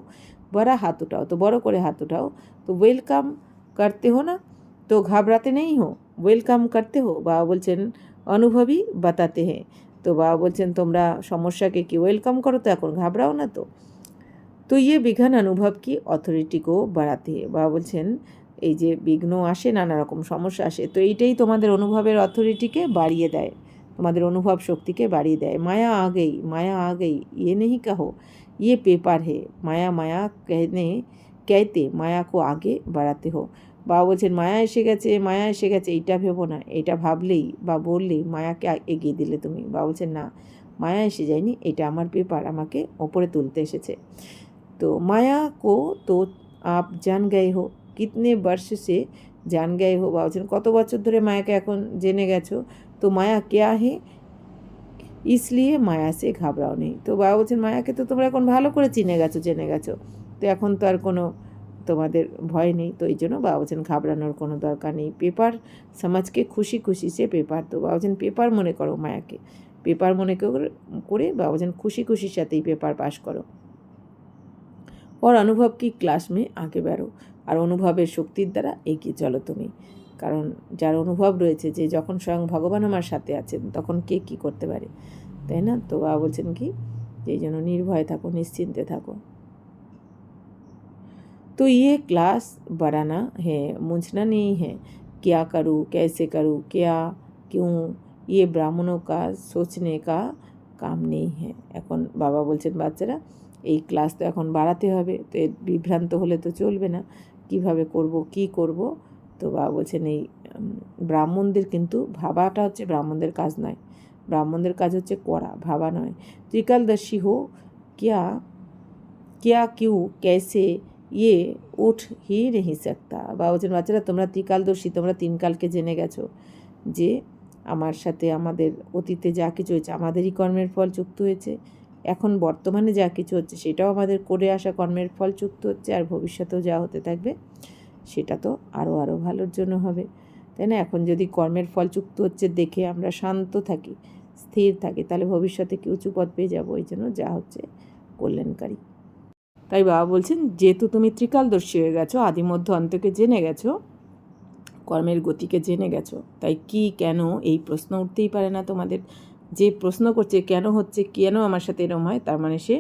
বড়া হাত উঠাও, তো বড় করে হাত উঠাও। তো ওয়েলকাম করতে हो না, তো ঘাবড়াতে নেই হো, ওয়েলকাম করতে हो। বাবা বলছেন অনুভবই বাতাতে हैं। তো বাবা বলছেন তোমরা সমস্যাকে কি ওয়েলকাম করো, তো এখন ঘাবড়াও না তো। তো ইয়ে বিঘ্ন অনুভব কি অথরিটিকেও বাড়াতে। বাবা বলছেন এই যে বিঘ্ন আসে, নানা রকম সমস্যা আসে, তো এইটাই তোমাদের অনুভবের অথরিটিকে বাড়িয়ে দেয়, তোমাদের অনুভব শক্তিকে বাড়িয়ে দেয়। মায়া आ गई ये नहीं कहो ये पेपर है। মায়া মায়া कहते মায়া কো আগে বাড়াতে হো। বাবা বলছেন মায়া এসে গেছে এইটা ভেবো না, এটা ভাবলেই বা বললেই মায়াকে এগিয়ে দিলে তুমি। বাবা বলছেন না, মায়া এসে যায়নি, এটা আমার পেপার, আমাকে ওপরে তুলতে এসেছে। तो माया को तो आप जान गए हो, कितने वर्ष से जान गए हो। বাবা বলছেন কত বছর ধরে মায়াকে এখন জেনে গেছো। তো মায়া क्या है इसलिए মায়া সে ঘাবড়াও নেই। তো বাবা বলছেন মায়াকে তো তোমরা এখন ভালো করে জেনে গেছো, তো এখন তো আর কোনো তোমাদের ভয় নেই। তো এই জন্য বাবা বলছেন ঘাবড়ানোর কোনো দরকার নেই। পেপার সমাজকে খুশি খুশি সে পেপার। তো বাবা বলছেন পেপার মনে করো মায়াকে, পেপার মনে করে বাবা বলছেন খুশি খুশির সাথেই পেপার পাস করো। और अनुभव की क्लास में आगे बढ़ो। আর অনুভবের শক্তির দ্বারা এগিয়ে চলো তুমি, কারণ যার অনুভব রয়েছে যে যখন স্বয়ং ভগবান আমার সাথে আছেন তখন কে কী করতে পারে, তাই না। তো বাবা বলছেন কি যে যেন নির্ভয় থাকো, নিশ্চিন্তে থাকো। तो ये क्लास बढ़ाना है, मुझना नहीं है। क्या करूँ, कैसे करूँ, क्या क्यों, ये ब्राह्मणों का सोचने का काम नहीं है। এখন বাবা বলছেন বাচ্চারা এই ক্লাস তো এখন বাড়াতে হবে, তো এর বিভ্রান্ত হলে তো চলবে না, কিভাবে করব কি করব। তো বাবা বলছেন এই ব্রাহ্মণদের কিন্তু ভাবাটা হচ্ছে ব্রাহ্মণদের কাজ নয়, ব্রাহ্মণদের কাজ হচ্ছে করা, ভাবা নয়। ত্রিকালদর্শী হো, क्या क्या क्यों कैसे ये उठ ही नहीं सकता। বাবা বলছেন বাচ্চারা তোমরা ত্রিকালদর্শী, তোমরা তিন কালকে জেনে গেছো যে আমার সাথে আমাদের অতীতে যা কিছু হয়েছে আমাদেরই কর্মের ফল যুক্ত হয়েছে, এখন বর্তমানে যা কিছু হচ্ছে সেটাও আমাদের করে আসা কর্মের ফল যুক্ত হচ্ছে, আর ভবিষ্যতেও যা হতে থাকবে সেটা তো আরও ভালোর জন্য হবে, তাই না। এখন যদি কর্মের ফল যুক্ত হচ্ছে দেখে আমরা শান্ত থাকি, স্থির থাকি, তাহলে ভবিষ্যতে কি উঁচু পদ পেয়ে যাবো, এই জন্য যা হচ্ছে কল্যাণকারী। তাই বাবা বলছেন যেহেতু তুমি ত্রিকালদর্শী হয়ে গেছো, আদি মধ্য অন্তকে জেনে গেছো, কর্মের গতিকে জেনে গেছো, তাই কি কেন এই প্রশ্ন উঠতেই পারে না তোমাদের। যে প্রশ্ন করছে কেন হচ্ছে, কেন আমার সাথে এরম হয়, তার মানে সে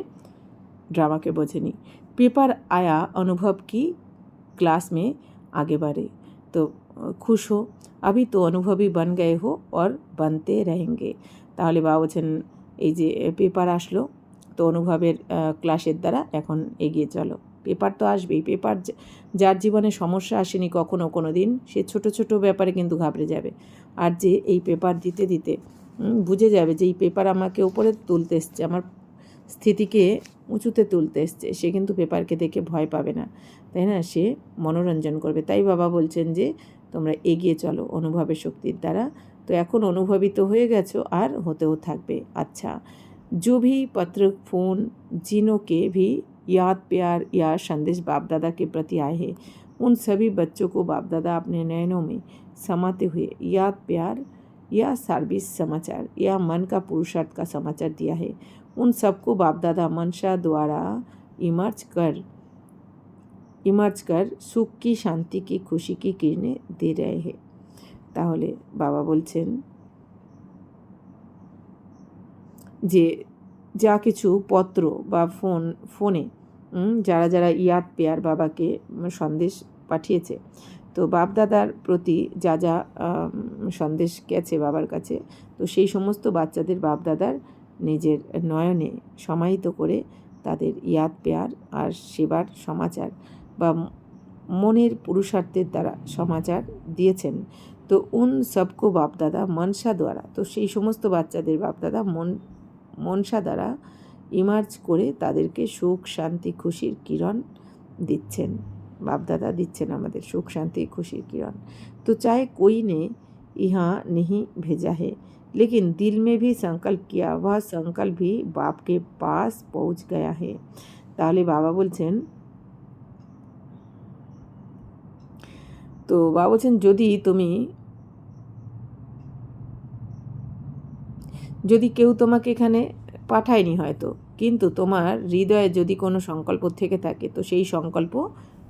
ड्रामा के বোঝেনি। पेपर आया अनुभव की क्लास में आगे बढ़े तो खुश हो, अभी तो अनुभवी बन गए हो और बनते रहेंगे। তাহলে বাবা বলছেন এই যে পেপার আসলো, তো অনুভবের ক্লাসের দ্বারা এখন এগিয়ে চলো। পেপার তো আসবেই, পেপার যার জীবনে সমস্যা আসেনি কখনো কোনো দিন, সে ছোট ছোট ব্যাপারে কিন্তু ঘাবড়ে যাবে, আর যে এই পেপার দিতে দিতে বুঝে যাবে যে এই পেপার আমাকে উপরে তুলতে এসছে, আমার স্থিতিকে উঁচুতে তুলতে এসছে, সে কিন্তু পেপারকে দেখে ভয় পাবে না। তাই না, সে মনোরঞ্জন করবে। তাই বাবা বলছেন যে তোমরা এগিয়ে চলো অনুভবের শক্তির দ্বারা। তো এখন অনুভবিত হয়ে গেছো আর হতেও থাকবে। अच्छा, जो भी पत्र फ़ोन जिनों के भी याद प्यार या संदेश बाप दादा के प्रति आए हैं, उन सभी बच्चों को बाप दादा अपने नयनों में समाते हुए याद प्यार या सर्विस समाचार या मन का पुरुषार्थ का समाचार दिया है। उन सबको बाप दादा मनसा द्वारा इमर्ज कर सुख की, शांति की, खुशी की किरणें दे रहे हैं। তাহলে বাবা বলছেন যে যা কিছু পত্র বা ফোনে যারা যারা ইয়াদ পেয়ার বাবাকে সন্দেশ পাঠিয়েছে, তো বাপদাদার প্রতি যা যা সন্দেশ গেছে বাবার কাছে, তো সেই সমস্ত বাচ্চাদের বাপদাদার নিজের নয়নে সমাহিত করে তাদের ইয়াদ পেয়ার আর সেবার সমাচার বা মনের পুরুষার্থের দ্বারা সমাচার দিয়েছেন। তো উন সবকো বাপদাদা মনসা দ্বারা, তো সেই সমস্ত বাচ্চাদের বাপদাদা মনসা দ্বারা ইমার্জ করে তাদেরকে সুখ, শান্তি, খুশির কিরণ দিচ্ছেন। বাপদাদা দিচ্ছেন আমাদের সুখ, শান্তি, খুশির কিরণ। तो चाहे कोई ने यहाँ नहीं भेजा है, लेकिन दिल में भी संकल्प किया, वह संकल्प भी बाप के पास पहुँच गया है। তাহলে বাবা বলছেন, তো বাবা বলছেন যদি কেউ তোমাকে এখানে পাঠায়নি হয়তো, কিন্তু তোমার হৃদয়ে যদি কোনো সংকল্প থেকে থাকে, তো সেই সংকল্প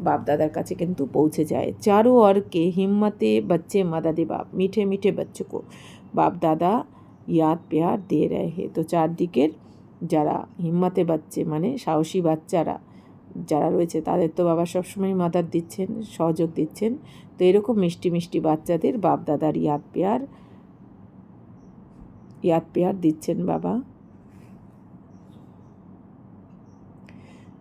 বাপদাদার কাছে কিন্তু পৌঁছে যায়। चारों ओर के हिम्मते बच्चे मददे बाप, मीठे मीठे बच्चों को बाप दादा याद प्यार दे रहे हैं। তো চারদিকের যারা হিম্মতে বাচ্চে মানে সাহসী বাচ্চারা যারা রয়েছে, তাদের তো বাবা সবসময় মাদার দিচ্ছেন, সহযোগ দিচ্ছেন। তো এরকম মিষ্টি মিষ্টি বাচ্চাদের বাপদাদার ইয়াদ प्यार দিচ্ছেন বাবা।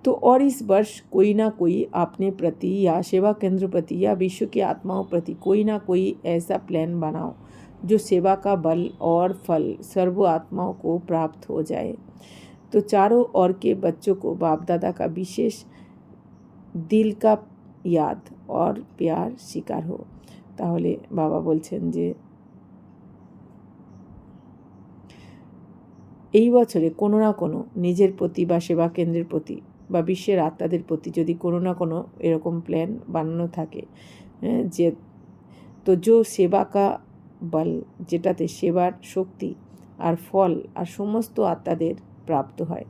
तो और इस वर्ष कोई ना कोई अपने प्रति या सेवा केंद्र प्रति या विश्व की आत्माओं प्रति कोई ना कोई ऐसा प्लान बनाओ जो सेवा का बल और फल सर्व आत्माओं को प्राप्त हो जाए। तो चारों ओर के बच्चों को बाप दादा का विशेष दिल का याद और प्यार शिकार हो। তাহলে বাবা বলছেন যে এই বছরে কোনো না কোনো নিজের প্রতি বা সেবা কেন্দ্রের প্রতি বা বিশ্বের আত্মাদের প্রতি যদি কোনো না কোনো এরকম প্ল্যান বানানো থাকে, যে তো जो सेवा का बल, যেটাতে সেবার শক্তি আর ফল আর সমস্ত আত্মাদের প্রাপ্ত হয়।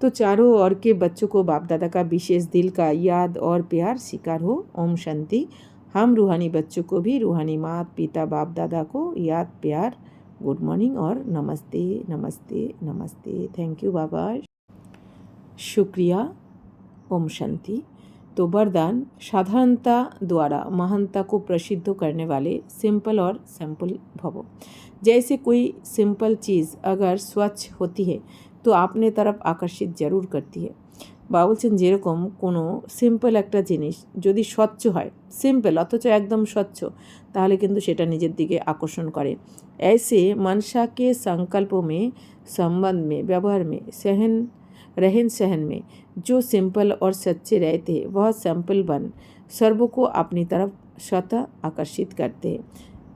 तो चारों ओर के बच्चों को बाप दादा का विशेष दिल का याद और प्यार शिकार हो। ओम शांति। हम रूहानी बच्चों को भी रूहानी माता पिता बाप दादा को याद प्यार, गुड मॉर्निंग और नमस्ते नमस्ते नमस्ते। थैंक यू बाबा, शुक्रिया। ओम शांति। तो वरदान, साधारणता द्वारा महानता को प्रसिद्ध करने वाले सिंपल और सैम्पल भवो। जैसे कोई सिंपल चीज़ अगर स्वच्छ होती है तो अपने तरफ आकर्षित जरूर करती है। বা বলছেন যেরকম কোনো সিম্পল একটা জিনিস যদি স্বচ্ছ হয়, সিম্পল অথচ একদম স্বচ্ছ, তাহলে কিন্তু সেটা নিজের দিকে আকর্ষণ করে। ऐसे मनसा के संकल्पों में, संबंध में, व्यवहार में, रहन सहन में जो सिंपल और सच्चे रहते हैं, वह सैम्पल बन सर्व को अपनी तरफ स्वतः आकर्षित करते हैं।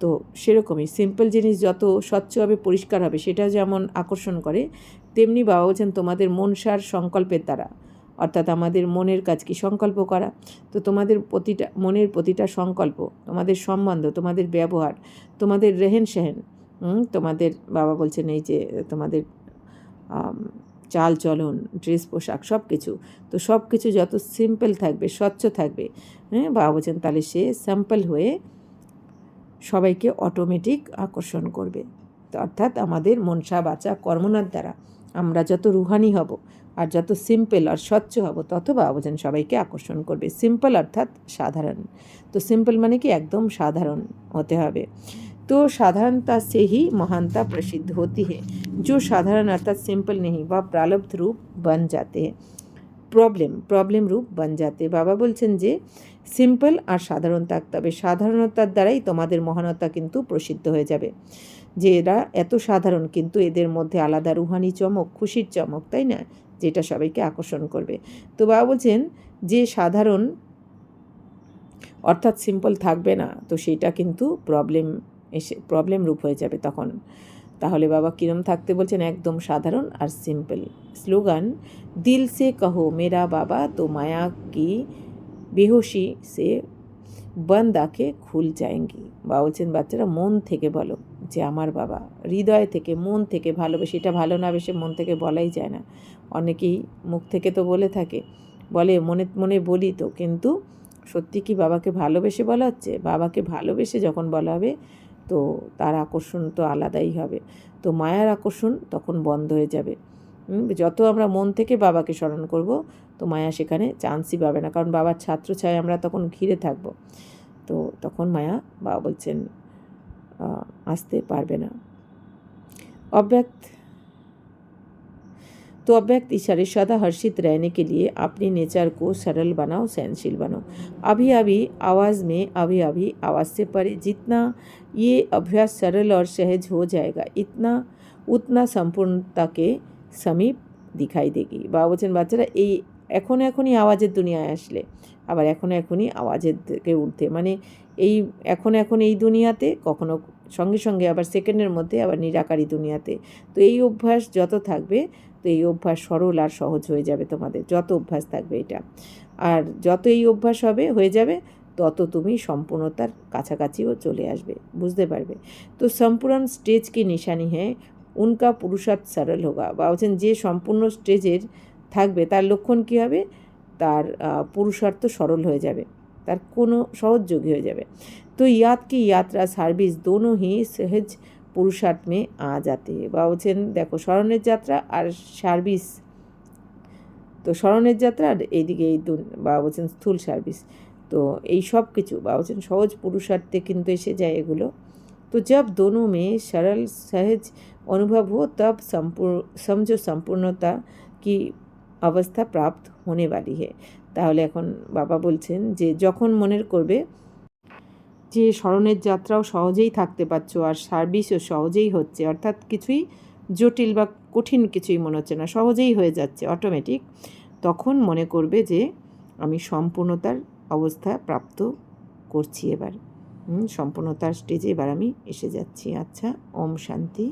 তো সেরকমই সিম্পল জিনিস যত স্বচ্ছ হবে, পরিষ্কার হবে, সেটা যেমন আকর্ষণ করে, তেমনি বাবা বলছেন তোমাদের মনসার সংকল্পের দ্বারা, অর্থাৎ আমাদের মনের কাজ কি সংকল্প করা, তো তোমাদের মনের প্রতিটা সংকল্প, তোমাদের সম্বন্ধ, তোমাদের ব্যবহার, তোমাদের রেহেন সেহেন, তোমাদের বাবা বলছেন এই যে তোমাদের চাল চলন, ড্রেস পোশাক, সব কিছু, তো সব কিছু যত সিম্পল থাকবে, স্বচ্ছ থাকবে, বাবা বলছেন তাহলে সে স্যাম্পল হয়ে সবাইকে অটোমেটিক আকর্ষণ করবে। তো অর্থাৎ আমাদের মনসা বাচা কর্মনার দ্বারা আমরা যত রুহানি হব আর যত সিম্পল আর স্বচ্ছ হব, তত বাবা বলছেন সবাইকে আকর্ষণ করবে। সিম্পল অর্থাৎ সাধারণ, তো সিম্পল মানে কি একদম সাধারণ হতে হবে। तो साधारणता से ही महानता प्रसिद्ध होती है। जो साधारण अर्थात सिंपल नहीं, वह प्रारब्ध रूप बन जाते हैं, प्रॉब्लम रूप बन जाते। বাবা বলছেন যে সিম্পল আর সাধারণ থাকতে হবে, সাধারণতার দ্বারাই তোমাদের মহানতা কিন্তু প্রসিদ্ধ হয়ে যাবে। যে এরা এত সাধারণ কিন্তু এদের মধ্যে আলাদা রুহানি চমক, খুশির চমক, তাই না, যেটা সবাইকে আকর্ষণ করবে। তো বাবা বলছেন যে সাধারণ অর্থাৎ সিম্পল থাকবে না, তো সেটা কিন্তু প্রবলেম রূপ হয়ে যাবে তখন। তাহলে বাবা কিরম থাকতে বলছেন? একদম সাধারণ আর সিম্পল। স্লোগান, দিল সে কহো মেরা বাবা তো মায়া কি বেহোশি সে বন্ধ আঁখে খুল যায়েঙ্গি। বাবা বলছেন বাচ্চারা মন থেকে বলো যে আমার বাবা, হৃদয় থেকে মন থেকে ভালোবেসে। এটা ভালো না বেশি মন থেকে বলাই যায় না। অনেকেই মুখ থেকে তো বলে থাকে, বলে মনে মনে বলি তো, কিন্তু সত্যি কি বাবাকে ভালোবেসে বলা হচ্ছে? বাবাকে ভালোবেসে যখন বলা হবে তো তার আকর্ষণ তো আলাদাই হবে। তো মায়ার আকর্ষণ তখন বন্ধ হয়ে যাবে। যত আমরা মন থেকে বাবাকে স্মরণ করব, তো মায়া সেখানে চান্সই পাবে না, কারণ বাবার ছাত্র ছায় আমরা তখন ঘিরে থাকব। তো তখন মায়া বাবা বলছেন আসতে পারবে না। अव्यक्त इशारे सदा हर्षित रहने के लिए अपनी नेचर को सरल बनाओ, सहनशील बनो। अभी अभी आवाज़ में अभी अभी आवाज़ से परे जितना ये अभ्यास सरल और सहज हो जाएगा, उतना संपूर्णता के समीप दिखाई देगी। बाबा বলছেন বাচ্চারা এই এখনই আওয়াজের দুনিয়ায় আসলে, আবার এখনই আওয়াজের থেকে উঠতে, মানে এই এখন এই দুনিয়াতে, কখনো সঙ্গে আবার সেকেন্ডের মধ্যে আবার নিরাকারী দুনিয়াতে। তো এই অভ্যাস যত থাকবে, তো এই অভ্যাস সরল আর সহজ হয়ে যাবে তোমাদের, যত অভ্যাস থাকবে এটা। আর যত এই অভ্যাস হয়ে যাবে, তত তুমি সম্পূর্ণতার কাছাকাছিও চলে আসবে, বুঝতে পারবে। তো সম্পূর্ণ স্টেজ কি নিশানি হ্যাঁ উনকা পুরুষার্থ সরল হোগা। বা বলছেন যে সম্পূর্ণ স্টেজের থাকবে তার লক্ষণ কী হবে? তার পুরুষার্থ সরল হয়ে যাবে, তার কোনো সহজযোগী হয়ে যাবে। তো ইয়াদ কি यात्रा সার্ভিস দোনো হি সহজ পুরুষার্থ মে আ যাতে। বা বলছেন দেখো স্মরণের যাত্রা আর সার্ভিস, তো স্মরণের যাত্রা আর এইদিকে বা বলছেন স্থূল সার্ভিস, তো এই সব কিছু বা বলছেন সহজ পুরুষার্থে কিন্তু এসে যায় এগুলো। तो जब दोनों में सरल सहज अनुभव हो तब समझो संपूर्णता की অবস্থা প্রাপ্ত होने वाली है। তাহলে এখন বাবা বলছেন যে যখন মনের করবে যে স্মরণের যাত্রাও সহজেই থাকতে পারছো আর সার্ভিসও সহজেই হচ্ছে, অর্থাৎ কিছুই জটিল বা কঠিন কিছুই মনে হচ্ছে না, সহজেই হয়ে যাচ্ছে অটোমেটিক, তখন মনে করবে যে আমি সম্পূর্ণতার অবস্থা প্রাপ্ত করছি, এবার সম্পূর্ণতার স্টেজে এবার আমি এসে যাচ্ছি। আচ্ছা, ওম শান্তি।